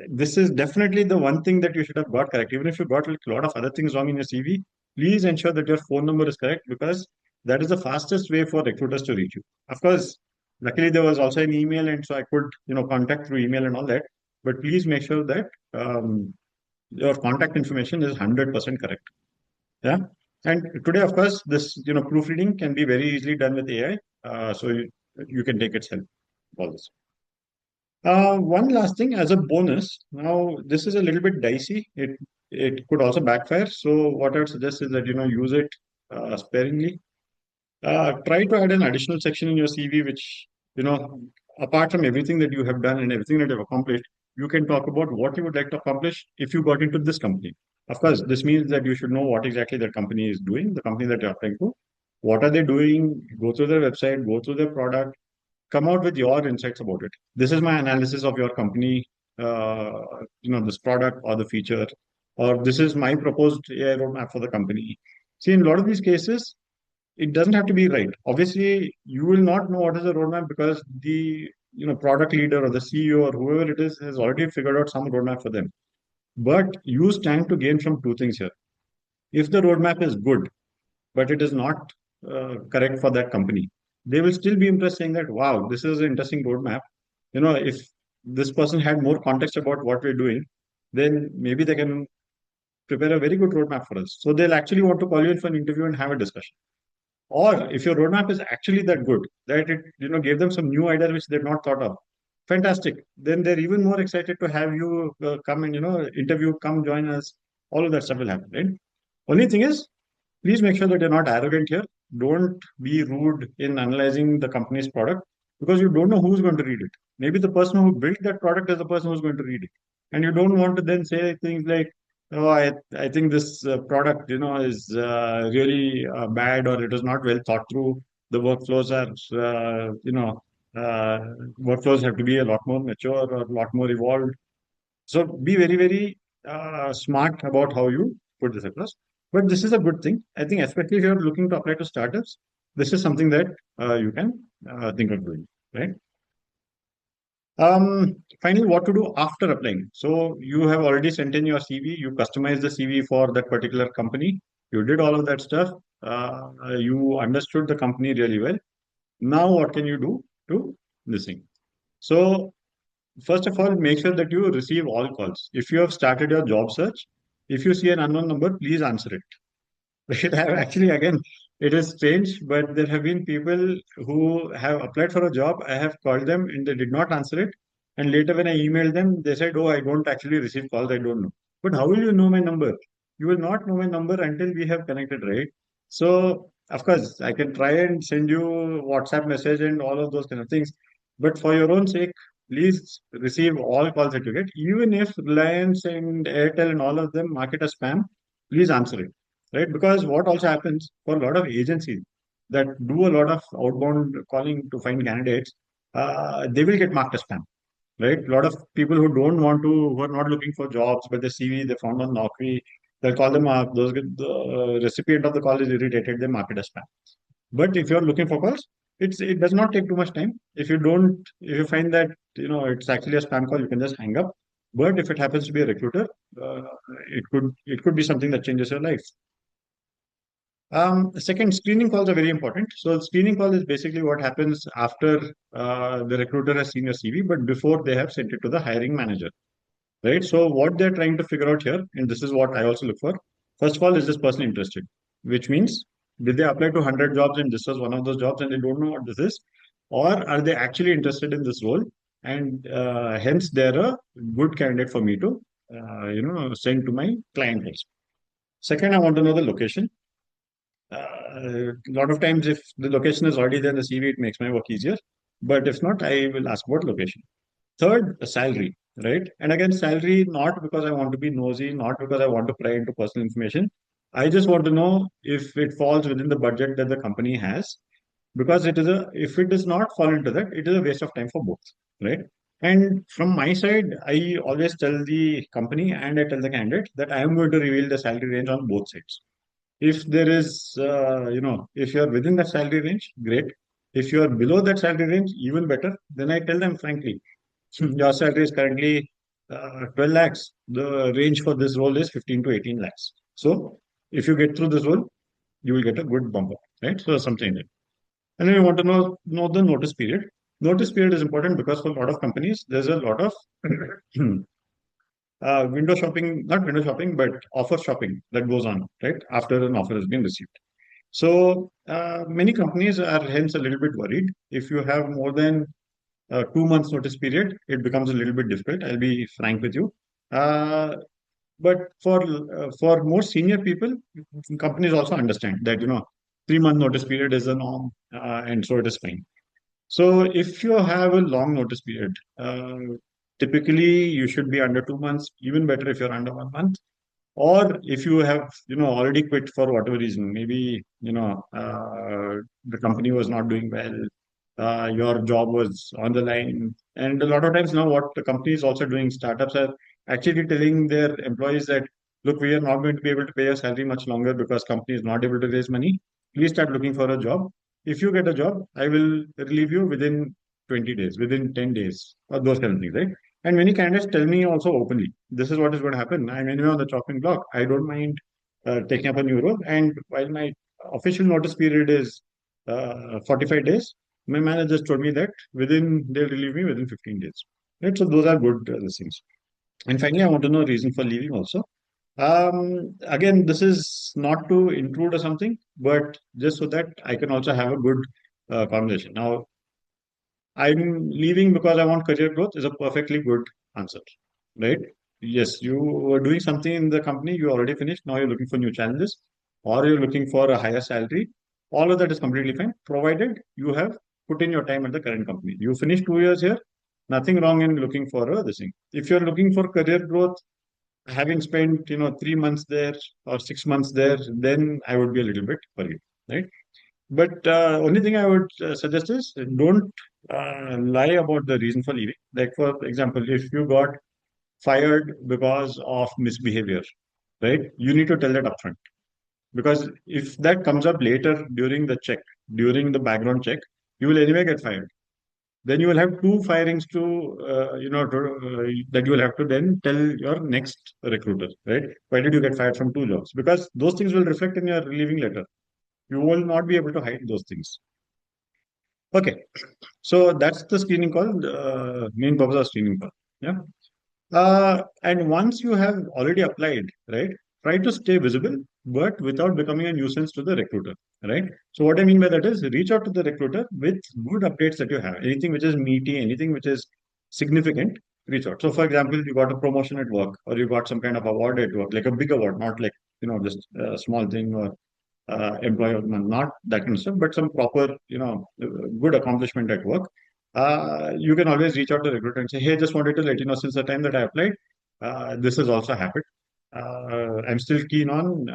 S1: this is definitely the one thing that you should have got correct. Even if you got like a lot of other things wrong in your CV, please ensure that your phone number is correct, because that is the fastest way for recruiters to reach you. Of course, luckily there was also an email, and so I could, contact through email and all that. But please make sure that your contact information is 100% correct. Yeah. And today, of course, this, proofreading can be very easily done with AI. So you can take its help. All this. One last thing as a bonus. Now, this is a little bit dicey. It could also backfire. So what I would suggest is that use it sparingly. Try to add an additional section in your CV, which apart from everything that you have done and everything that you've accomplished, you can talk about what you would like to accomplish if you got into this company. Of course, this means that you should know what exactly that company is doing, the company that you're applying to. What are they doing? Go through their website, go through their product, come out with your insights about it. This is my analysis of your company, this product or the feature, or this is my proposed AI roadmap for the company. See, in a lot of these cases, it doesn't have to be right. Obviously, you will not know what is the roadmap because the product leader or the CEO or whoever it is has already figured out some roadmap for them. But you stand to gain from two things here. If the roadmap is good, but it is not correct for that company, they will still be impressed, saying that, wow, this is an interesting roadmap. If this person had more context about what we're doing, then maybe they can prepare a very good roadmap for us. So they'll actually want to call you in for an interview and have a discussion. Or if your roadmap is actually that good, that it gave them some new ideas which they've not thought of, fantastic. Then they're even more excited to have you come and interview, come join us. All of that stuff will happen, right? Only thing is, Please make sure that you're not arrogant here. Don't be rude in analyzing the company's product because you don't know who's going to read it. Maybe the person who built that product is the person who's going to read it. And you don't want to then say things like, oh, I think this product, is really bad, or it is not well thought through. The workflows are, uh, workflows have to be a lot more mature or a lot more evolved. So be very, very smart about how you put this across. But this is a good thing. I think, especially if you're looking to apply to startups, this is something that you can think of doing, right? Finally, what to do after applying. So you have already sent in your CV, you customized the CV for that particular company, you did all of that stuff, you understood the company really well. Now, what can you do to this thing? So first of all, make sure that you receive all calls. If you have started your job search, if you see an unknown number, please answer it. It have actually, again, it is strange, but there have been people who have applied for a job. I have called them and they did not answer it. And later, when I emailed them, they said, "Oh, I don't actually receive calls. I don't know." But how will you know my number? You will not know my number until we have connected, right? So, of course, I can try and send you WhatsApp message and all of those kind of things. But for your own sake, please receive all calls that you get. Even if Reliance and Airtel and all of them mark it as spam, please answer it, right? Because what also happens for a lot of agencies that do a lot of outbound calling to find candidates, they will get marked as spam, right? A lot of people who are not looking for jobs, but the CV they found on Naukri, they'll call them up. The recipient of the call is irritated, they mark it as spam. But if you're looking for calls, it does not take too much time. If you find that it's actually a spam call, you can just hang up. But if it happens to be a recruiter, uh, it could be something that changes your life. Second, screening calls are very important. So, screening call is basically what happens after the recruiter has seen your CV, but before they have sent it to the hiring manager, right? So, what they're trying to figure out here, and this is what I also look for. First of all, is this person interested? Which means, did they apply to 100 jobs and this was one of those jobs and they don't know what this is? Or are they actually interested in this role? And hence, they're a good candidate for me to, send to my client list. Second, I want to know the location. A lot of times, if the location is already there in the CV, it makes my work easier. But if not, I will ask about location. Third, salary, right? And again, salary, not because I want to be nosy, not because I want to pry into personal information. I just want to know if it falls within the budget that the company has. Because if it does not fall into that, it is a waste of time for both, right? And from my side, I always tell the company and I tell the candidate that I am going to reveal the salary range on both sides. If there is, if you are within that salary range, great. If you are below that salary range, even better. Then I tell them frankly, your salary is currently 12 lakhs. The range for this role is 15 to 18 lakhs. So if you get through this role, you will get a good bump up, right? So something like that. And then you want to know the notice period. Notice period is important because for a lot of companies, there's a lot of window shopping, not window shopping, but offer shopping that goes on, right? After an offer has been received. So many companies are hence a little bit worried. If you have more than 2 months notice period, it becomes a little bit difficult. I'll be frank with you. Uh, but for more senior people, companies also understand that 3 month notice period is the norm, and so it is fine. So if you have a long notice period, typically you should be under 2 months. Even better if you're under 1 month, or if you have already quit for whatever reason, maybe the company was not doing well, your job was on the line. And a lot of times now what the company is also doing, startups are actually telling their employees that, look, we are not going to be able to pay your salary much longer because company is not able to raise money. Please start looking for a job. If you get a job, I will relieve you within 20 days, within 10 days, or those kind of things, right? And many candidates tell me also openly, this is what is going to happen. I'm anyway on the chopping block. I don't mind taking up a new role. And while my official notice period is 45 days, my manager just told me that they'll relieve me within 15 days. Right? So those are good things. And finally, I want to know reason for leaving also. Again, this is not to intrude or something, but just so that I can also have a good conversation. Now, I'm leaving because I want career growth is a perfectly good answer, right? Yes, you were doing something in the company, you already finished, now you're looking for new challenges. or you're looking for a higher salary, all of that is completely fine, provided you have put in your time at the current company. You finish 2 years here, nothing wrong in looking for this thing. If you're looking for career growth, having spent 3 months there or 6 months there, then I would be a little bit worried, right? But only thing I would suggest is don't lie about the reason for leaving. Like for example, if you got fired because of misbehavior, right? You need to tell that upfront, because if that comes up later during the check, during the background check, you will anyway get fired. Then you will have two firings that you will have to then tell your next recruiter, right? Why did you get fired from two jobs? Because those things will reflect in your leaving letter. You will not be able to hide those things. Okay, so that's the screening call, main purpose of screening call. Yeah. And once you have already applied, right, try to stay visible, but without becoming a nuisance to the recruiter, right? So what I mean by that is reach out to the recruiter with good updates that you have. Anything which is meaty, anything which is significant, reach out. So for example, you got a promotion at work, or you got some kind of award at work, like a big award, not like, just a small thing, or employer, not that kind of stuff, but some proper, good accomplishment at work. You can always reach out to the recruiter and say, hey, just wanted to let you know, since the time that I applied, this has also happened. I'm still keen on,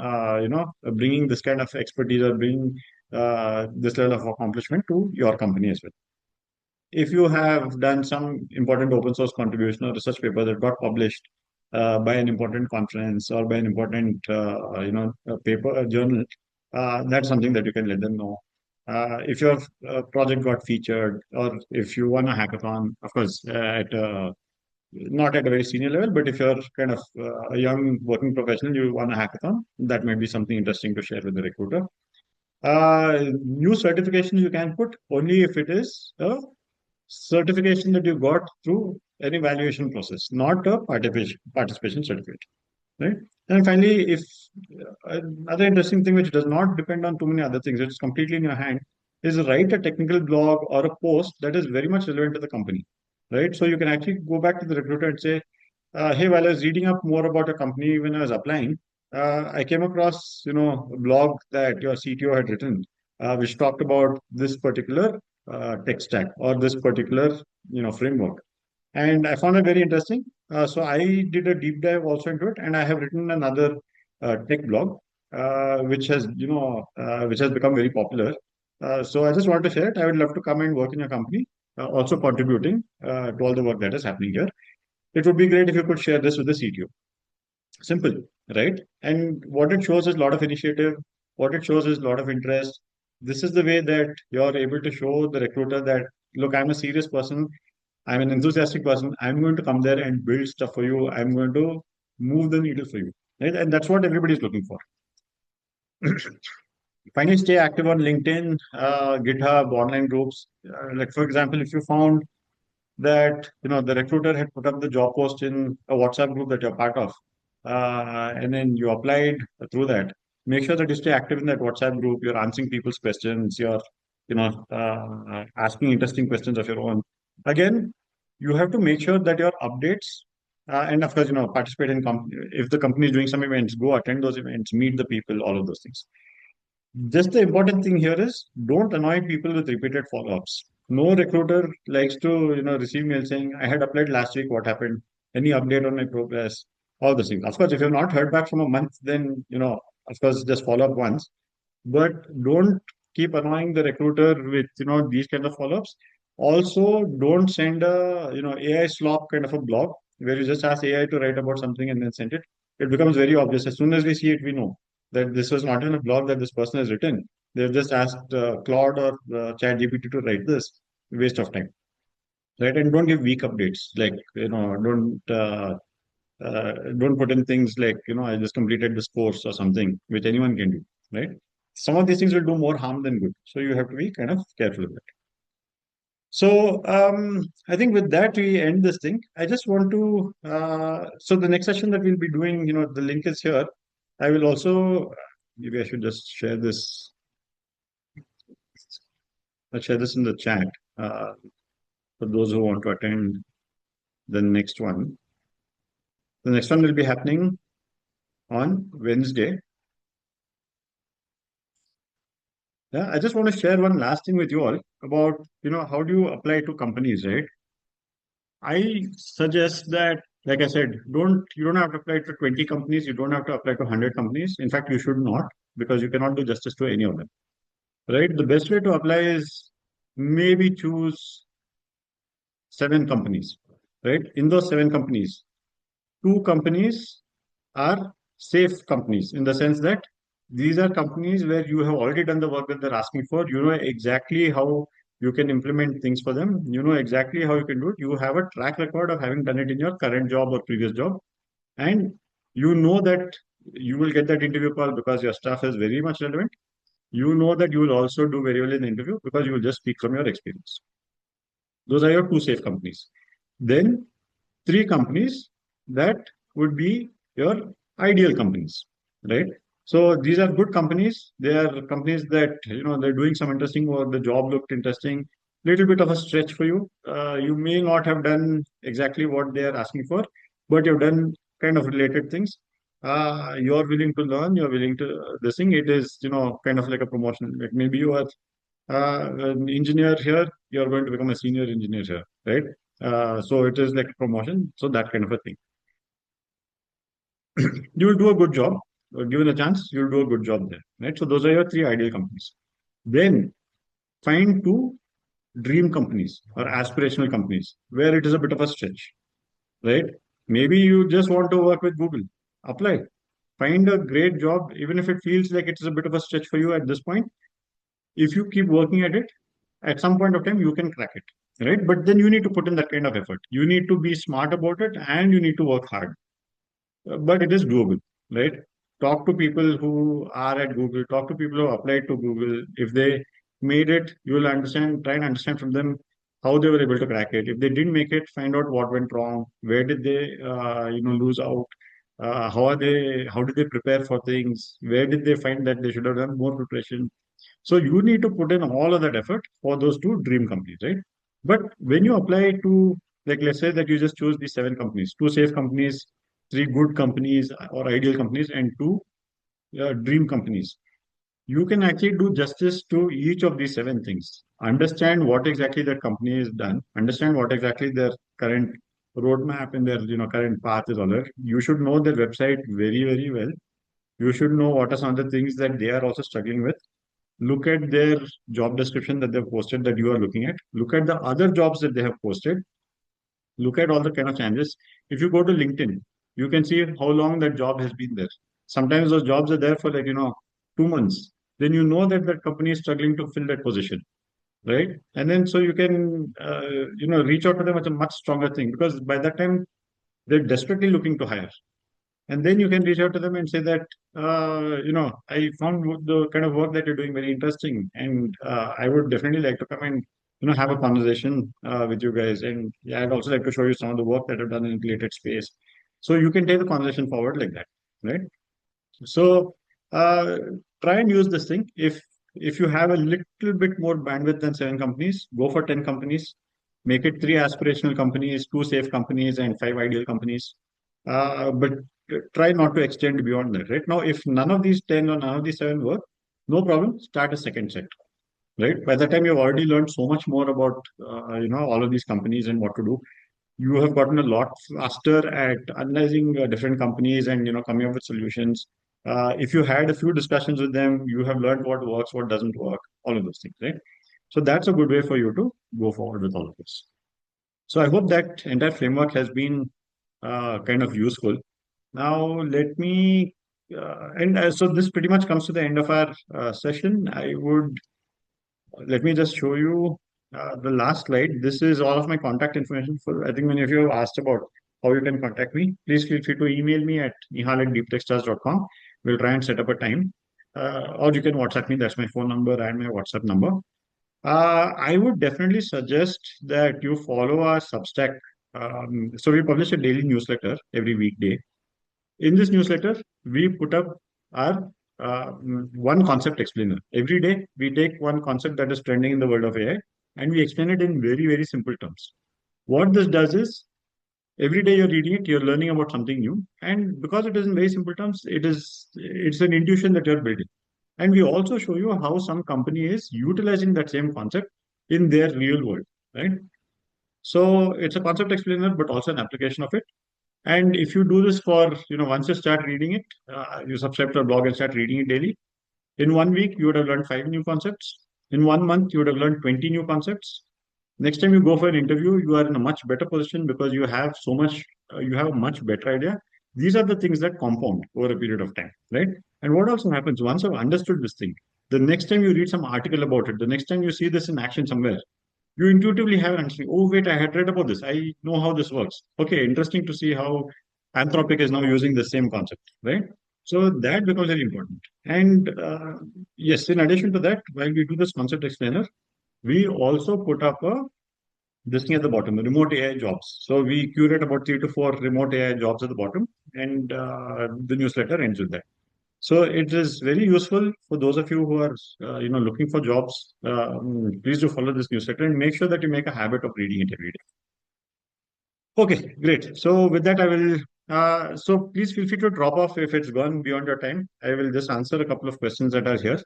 S1: bringing this kind of expertise, or bringing this level of accomplishment to your company as well. If you have done some important open source contribution or research paper that got published by an important conference or by an important paper, a journal, that's something that you can let them know. If your project got featured, or if you won a hackathon, of course, not at a very senior level, but if you're kind of a young working professional, you won a hackathon, that might be something interesting to share with the recruiter. New certifications you can put only if it is a certification that you got through an evaluation process, not a participation certificate, right? And finally, if another interesting thing which does not depend on too many other things, it's completely in your hand, is write a technical blog or a post that is very much relevant to the company, right? So you can actually go back to the recruiter and say, hey, while I was reading up more about a company when I was applying, I came across, a blog that your CTO had written, which talked about this particular tech stack, or this particular, framework. And I found it very interesting. So I did a deep dive also into it, and I have written another tech blog, which has become very popular. So I just wanted to share it. I would love to come and work in your company, also contributing to all the work that is happening here. It would be great if you could share this with the CTO. Simple, right? And what it shows is a lot of initiative. What it shows is a lot of interest. This is the way that you're able to show the recruiter that, look, I'm a serious person. I'm an enthusiastic person. I'm going to come there and build stuff for you. I'm going to move the needle for you. Right? And that's what everybody's looking for. Finally, stay active on LinkedIn, GitHub, online groups. Like, for example, if you found that the recruiter had put up the job post in a WhatsApp group that you're part of, and then you applied through that. Make sure that you stay active in that WhatsApp group. You're answering people's questions. You're asking interesting questions of your own. Again, you have to make sure that your updates, and of course, participate in if the company is doing some events, go attend those events, meet the people, all of those things. Just the important thing here is don't annoy people with repeated follow-ups. No recruiter likes to, receive mail saying, I had applied last week, what happened? Any update on my progress? All those things. Of course, if you've not heard back from a month, then, of course, just follow up once. But don't keep annoying the recruiter with, these kind of follow-ups. Also, don't send a, AI slop kind of a blog where you just ask AI to write about something and then send it. It becomes very obvious. As soon as we see it, we know that this was not in a blog that this person has written. They've just asked Claude or ChatGPT to write this. Waste of time, right? And don't give weak updates. Like, don't put in things like, I just completed this course or something, which anyone can do, right? Some of these things will do more harm than good. So you have to be kind of careful of that. So I think with that we end this thing. I just want to so the next session that we'll be doing, the link is here. I will also maybe I should just share this. I'll share this in the chat for those who want to attend the next one. The next one will be happening on Wednesday. Yeah, I just want to share one last thing with you all about, how do you apply to companies, right? I suggest that, like I said, you don't have to apply to 20 companies, you don't have to apply to 100 companies. In fact, you should not, because you cannot do justice to any of them, right? The best way to apply is maybe choose 7 companies, right? In those 7 companies, 2 companies are safe companies in the sense that these are companies where you have already done the work that they're asking for. You know exactly how you can implement things for them. You know exactly how you can do it. You have a track record of having done it in your current job or previous job. And you know that you will get that interview call because your stuff is very much relevant. You know that you will also do very well in the interview because you will just speak from your experience. Those are your 2 safe companies. Then 3 companies that would be your ideal companies, right? So these are good companies. They are companies that they're doing some interesting work. The job looked interesting. Little bit of a stretch for you. You may not have done exactly what they are asking for, but you've done kind of related things. You're willing to learn. You're willing to this thing. It is kind of like a promotion. Like maybe you are an engineer here, you're going to become a senior engineer here, right? So it is like a promotion. So that kind of a thing. You will do a good job. Given a chance, you'll do a good job there, right? So those are your 3 ideal companies. Then find 2 dream companies or aspirational companies where it is a bit of a stretch, right? Maybe you just want to work with Google. Apply. Find a great job, even if it feels like it is a bit of a stretch for you at this point. If you keep working at some point of time, you can crack it, right? But then you need to put in that kind of effort. You need to be smart about it and you need to work hard. But it is doable, right? Talk to people who are at Google, talk to people who applied to Google. If they made it, you will understand, try and understand from them how they were able to crack it. If they didn't make it, find out what went wrong, where did they, lose out, how did they prepare for things, where did they find that they should have done more preparation. So you need to put in all of that effort for those 2 dream companies, right? But when you apply to, like, let's say that you just choose these 7 companies, 2 safe companies, 3 good companies or ideal companies, and 2 dream companies. You can actually do justice to each of these 7 things. Understand what exactly that company is done. Understand what exactly their current roadmap and their current path is all that. You should know their website very, very well. You should know what are some of the things that they are also struggling with. Look at their job description that they've posted that you are looking at. Look at the other jobs that they have posted. Look at all the kind of changes. If you go to LinkedIn, you can see how long that job has been there. Sometimes those jobs are there for, like, 2 months. Then you know that that company is struggling to fill that position, right? And then so you can reach out to them with a much stronger thing, because by that time they're desperately looking to hire. And then you can reach out to them and say that, I found the kind of work that you're doing very interesting, and I would definitely like to come and have a conversation with you guys. And yeah, I'd also like to show you some of the work that I've done in related space. So you can take the conversation forward like that, right? So uh, try and use this thing. If you have a little bit more bandwidth than 7 companies, go for 10 companies. Make it 3 aspirational companies, 2 safe companies, and 5 ideal companies. But try not to extend beyond that. Right now, if none of these 10 or none of these 7 work, no problem. Start a second set. Right. By the time you've already learned so much more about all of these companies and what to do, you have gotten a lot faster at analyzing different companies and coming up with solutions. If you had a few discussions with them, you have learned what works, what doesn't work, all of those things, right? So that's a good way for you to go forward with all of this. So I hope that entire framework has been kind of useful. Now let me and so this pretty much comes to the end of our session. I would Let me just show you the last slide. This is all of my contact information. For I think many of you have asked about how you can contact me. Please feel free to email me at nihal@deeptechstars.com. We'll try and set up a time. Or you can WhatsApp me. That's my phone number and my WhatsApp number. I would definitely suggest that you follow our Substack. So we publish a daily newsletter every weekday. In this newsletter, we put up our one concept explainer. Every day, we take one concept that is trending in the world of AI and we explain it in very, very simple terms. What this does is every day you're reading it, you're learning about something new. And because it is in very simple terms, it's an intuition that you're building. And we also show you how some company is utilizing that same concept in their real world, right? So it's a concept explainer, but also an application of it. And if you do this for, once you start reading it, you subscribe to a blog and start reading it daily. In 1 week, you would have learned 5 new concepts. In 1 month, you would have learned 20 new concepts. Next time you go for an interview, you are in a much better position because you have so much, you have a much better idea. These are the things that compound over a period of time, right? And what also happens once you've understood this thing, the next time you read some article about it, the next time you see this in action somewhere, you intuitively have an understanding. Oh, wait, I had read about this. I know how this works. Okay, interesting to see how Anthropic is now using the same concept, right? So that becomes very important. And yes, in addition to that, while we do this concept explainer, we also put up a this thing at the bottom, remote AI jobs. So we curate about 3 to 4 remote AI jobs at the bottom, and the newsletter ends with that. So it is very useful for those of you who are, looking for jobs. Please do follow this newsletter and make sure that you make a habit of reading it every day. Okay, great. So with that, I will. So please feel free to drop off if it's gone beyond your time. I will just answer a couple of questions that are here,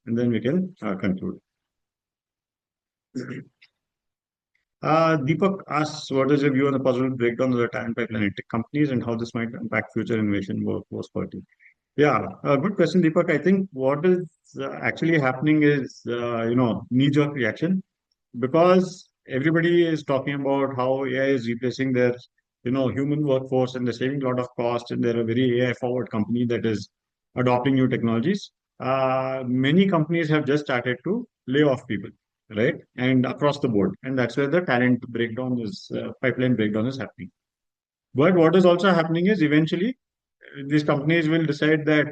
S1: and then we can conclude. Deepak asks, what is your view on the possible breakdown of the talent pipeline in tech companies and how this might impact future innovation workforce quality? Yeah, good question, Deepak. I think what is actually happening is, knee-jerk reaction because everybody is talking about how AI is replacing their, human workforce and they're saving a lot of cost and they're a very AI-forward company that is adopting new technologies. Many companies have just started to lay off people, right? And across the board. And that's where the talent breakdown is, pipeline breakdown is happening. But what is also happening is eventually these companies will decide that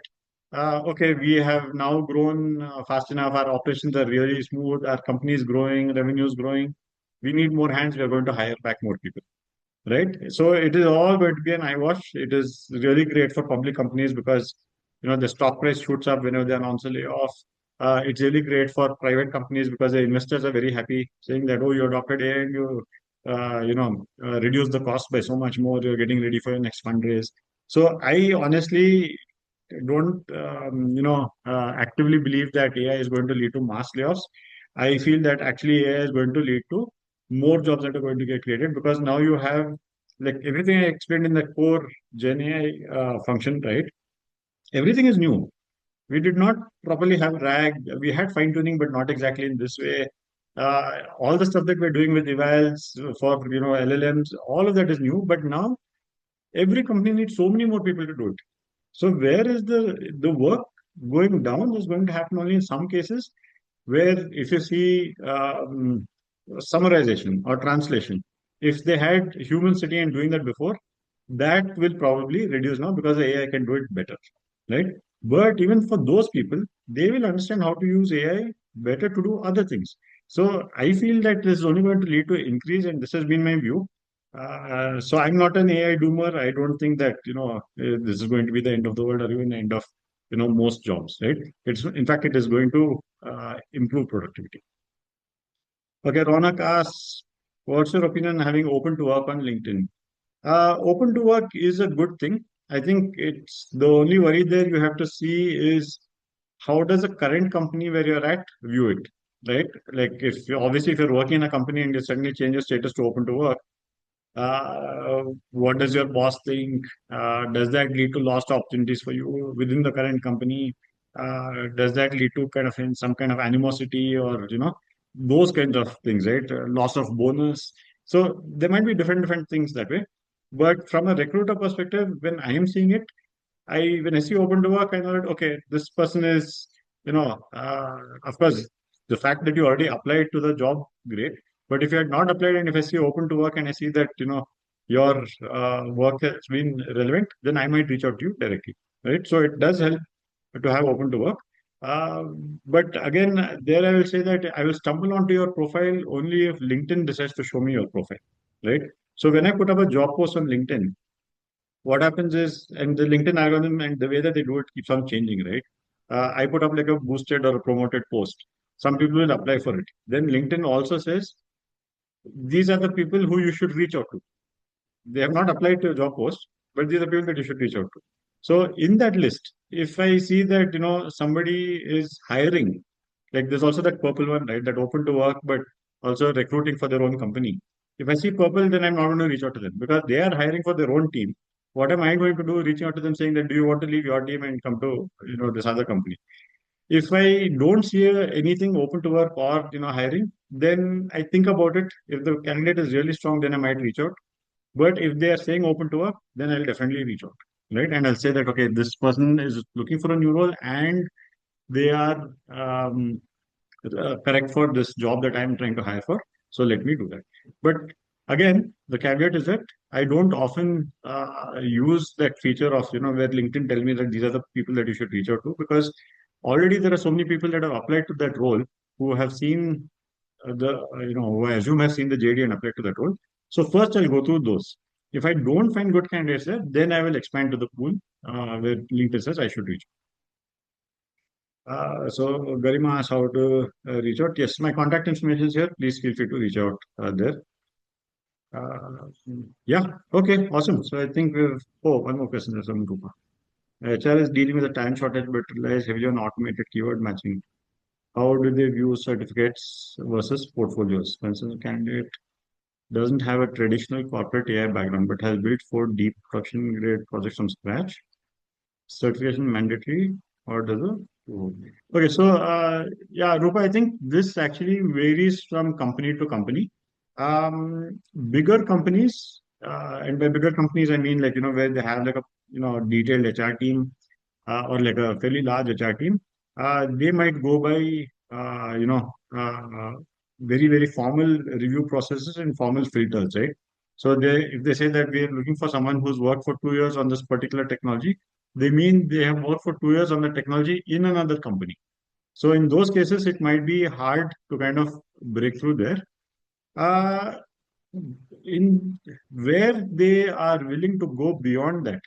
S1: okay, we have now grown fast enough, our operations are really smooth, our company is growing, revenue is growing, we need more hands, we are going to hire back more people, right? So it is all going to be an eyewash. It is really great for public companies because the stock price shoots up whenever they announce a layoff. It's really great for private companies because the investors are very happy saying that, oh, you adopted AI and you reduce the cost by so much more, you're getting ready for your next fundraise. So I honestly don't actively believe that AI is going to lead to mass layoffs. I feel that actually AI is going to lead to more jobs that are going to get created because now you have like everything I explained in the core Gen AI function, right? Everything is new. We did not properly have RAG. We had fine tuning, but not exactly in this way. All the stuff that we're doing with evals for LLMs, all of that is new. But now every company needs so many more people to do it. So where is the work going down is going to happen only in some cases where if you see summarization or translation, if they had humans sitting and doing that before, that will probably reduce now because the AI can do it better, right? But even for those people, they will understand how to use AI better to do other things. So I feel that this is only going to lead to increase, and this has been my view. So I'm not an AI doomer. I don't think that this is going to be the end of the world or even the end of most jobs, right? It's in fact it is going to improve productivity. Okay, Ronak asks, what's your opinion on having open to work on LinkedIn? Open to work is a good thing. I think it's the only worry there you have to see is how does the current company where you're at view it, right? Like obviously if you're working in a company and you suddenly change your status to open to work, what does your boss think? Does that lead to lost opportunities for you within the current company? Does that lead to kind of some kind of animosity or those kinds of things, right? Loss of bonus. So there might be different things that way. But from a recruiter perspective, when I am seeing it, when I see open to work, I know that okay, this person is, of course, the fact that you already applied to the job, great. But if you had not applied and if I see open to work and I see that your work has been relevant, then I might reach out to you directly, right? So it does help to have open to work. Uh, but again, there I will say that I will stumble onto your profile only if LinkedIn decides to show me your profile, right? So when I put up a job post on LinkedIn, what happens is, and the LinkedIn algorithm and the way that they do it keeps on changing, right? I put up like a boosted or a promoted post. Some people will apply for it. Then LinkedIn also says these are the people who you should reach out to. They have not applied to a job post, but these are people that you should reach out to. So in that list, if I see that, somebody is hiring, like there's also that purple one, right? That open to work, but also recruiting for their own company. If I see purple, then I'm not going to reach out to them because they are hiring for their own team. What am I going to do? Reaching out to them saying that, do you want to leave your team and come to, this other company? If I don't see anything open to work or, hiring, then I think about it. If the candidate is really strong, then I might reach out. But if they are saying open to work, then I'll definitely reach out, right? And I'll say that, okay, this person is looking for a new role and they are correct for this job that I'm trying to hire for. So let me do that. But again, the caveat is that I don't often use that feature of, where LinkedIn tell me that these are the people that you should reach out to because already there are so many people that have applied to that role who have seen who I assume have seen the JD and applied to that role. So first I'll go through those. If I don't find good candidates there, then I will expand to the pool where LinkedIn says I should reach. So Garima asked how to reach out. Yes, my contact information is here. Please feel free to reach out there. Uh, yeah, okay, awesome. So I think one more question. There's some Rupa. HR is dealing with a talent shortage but relies heavily on automated keyword matching. How do they view certificates versus portfolios? For instance, a candidate doesn't have a traditional corporate AI background but has built four deep production grade projects from scratch. Certification mandatory or does it? Okay, so yeah, Rupa, I think this actually varies from company to company. Bigger companies, and by bigger companies, I mean like where they have like a detailed HR team or like a fairly large HR team, they might go by very formal review processes and formal filters, right? So if they say that we are looking for someone who's worked for 2 years on this particular technology, they mean they have worked for 2 years on the technology in another company. So in those cases, it might be hard to kind of break through there. Uh, in where they are willing to go beyond that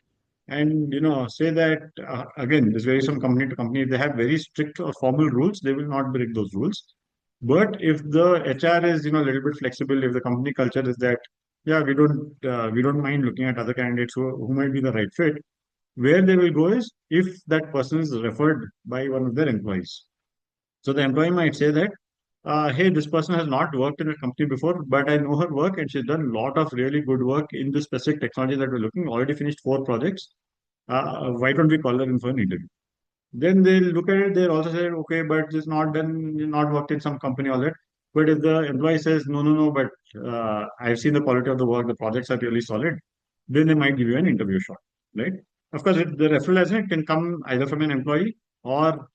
S1: and say that again, this varies from company to company. If they have very strict or formal rules, they will not break those rules. But if the HR is a little bit flexible, if the company culture is that yeah, we don't mind looking at other candidates who might be the right fit, where they will go is if that person is referred by one of their employees. So the employee might say that, hey, this person has not worked in a company before, but I know her work and she's done a lot of really good work in the specific technology that we're looking, already finished 4 projects. Why don't we call her in for an interview? Then they'll look at it, they'll also say, okay, but it's not done, not worked in some company, all that. But if the employee says, no, no, no, but I've seen the quality of the work, the projects are really solid, then they might give you an interview shot, right? Of course, the referral as it can come either from an employee or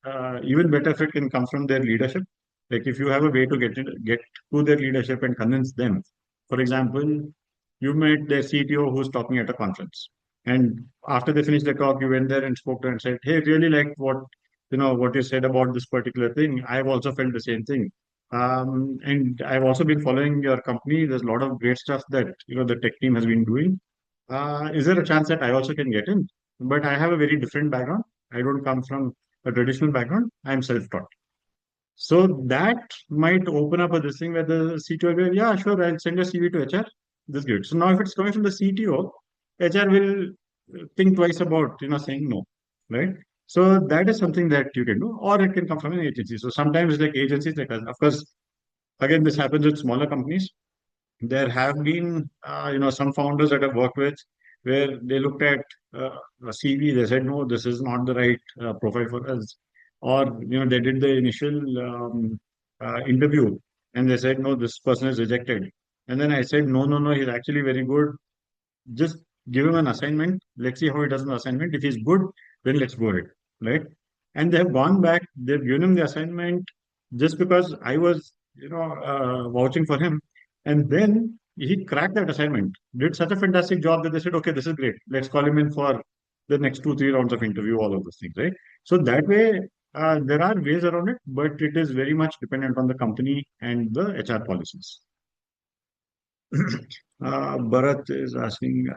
S1: even better if it can come from their leadership. Like if you have a way to get to their leadership and convince them. For example, you met their CTO who's talking at a conference. And after they finished the talk, you went there and spoke to her and said, "Hey, really like what you said about this particular thing. I've also felt the same thing. And I've also been following your company. There's a lot of great stuff that the tech team has been doing. Is there a chance that I also can get in? But I have a very different background. I don't come from a traditional background. I'm self-taught. So that might open up a this thing where the CTO will be, yeah, sure, I'll send your CV to HR. This is good. So now if it's coming from the CTO, HR will think twice about, saying no, right? So that is something that you can do, or it can come from an agency. So sometimes like agencies like us, of course, again, this happens with smaller companies. There have been, some founders that I've worked with where they looked at a CV, they said, no, this is not the right profile for us. Or, they did the initial interview and they said, no, this person is rejected. And then I said, no, no, no, he's actually very good. Just give him an assignment. Let's see how he does in the assignment. If he's good, then let's go ahead, right? And they have gone back. They've given him the assignment just because I was, vouching for him. And then he cracked that assignment. Did such a fantastic job that they said, okay, this is great. Let's call him in for the next 2, 3 rounds of interview. All of those things, right? So that way, there are ways around it, but it is very much dependent on the company and the HR policies. Bharat is asking,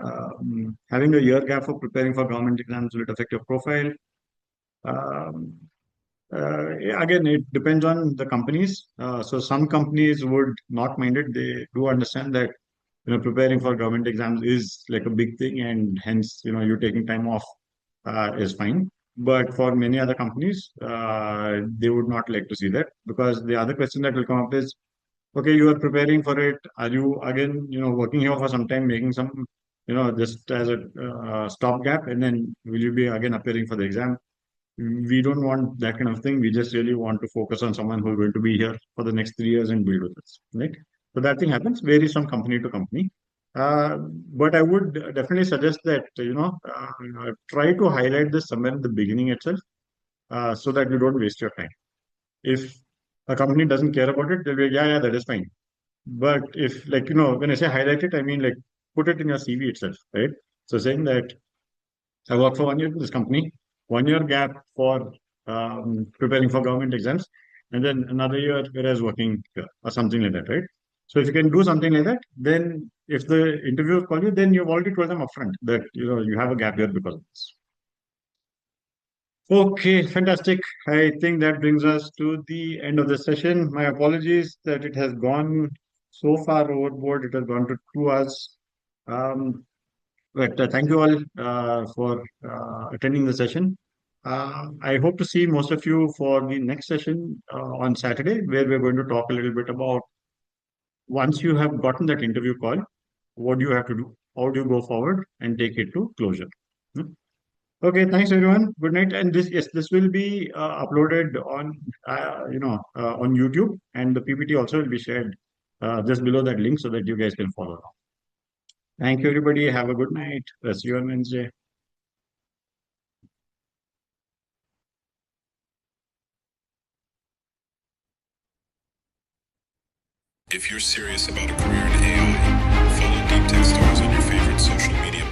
S1: having a year gap for preparing for government exams, will it affect your profile? Um, Again, it depends on the companies. So some companies would not mind it. They do understand that preparing for government exams is like a big thing, and hence you taking time off is fine. But for many other companies, they would not like to see that, because the other question that will come up is, okay, you are preparing for it. Are you again, working here for some time, making some, just as a stopgap, and then will you be again appearing for the exam? We don't want that kind of thing. We just really want to focus on someone who is going to be here for the next 3 years and build with us, right? So that thing happens, varies from company to company. But I would definitely suggest that, try to highlight this somewhere in the beginning itself, so that you don't waste your time. If a company doesn't care about it, they'll be like, yeah, yeah, that is fine. But if, like, when I say highlight it, I mean, like, put it in your CV itself, right? So saying that I worked for 1 year in this company, 1 year gap for preparing for government exams, and then another year where I was working here, or something like that, right? So if you can do something like that, then if the interviewers call you, then you've already told them upfront that you have a gap here because of this. Okay, fantastic. I think that brings us to the end of the session. My apologies that it has gone so far overboard. It has gone to 2 hours. Um, but thank you all for attending the session. I hope to see most of you for the next session on Saturday, where we're going to talk a little bit about, once you have gotten that interview call, what do you have to do? How do you go forward and take it to closure? Hmm? Okay, thanks everyone. Good night. And this, yes, this will be uploaded on YouTube, and the PPT also will be shared just below that link so that you guys can follow along. Thank you, everybody. Have a good night. See you on Wednesday.
S3: If you're serious about a career in AI, follow Deep Tech Stars on your favorite social media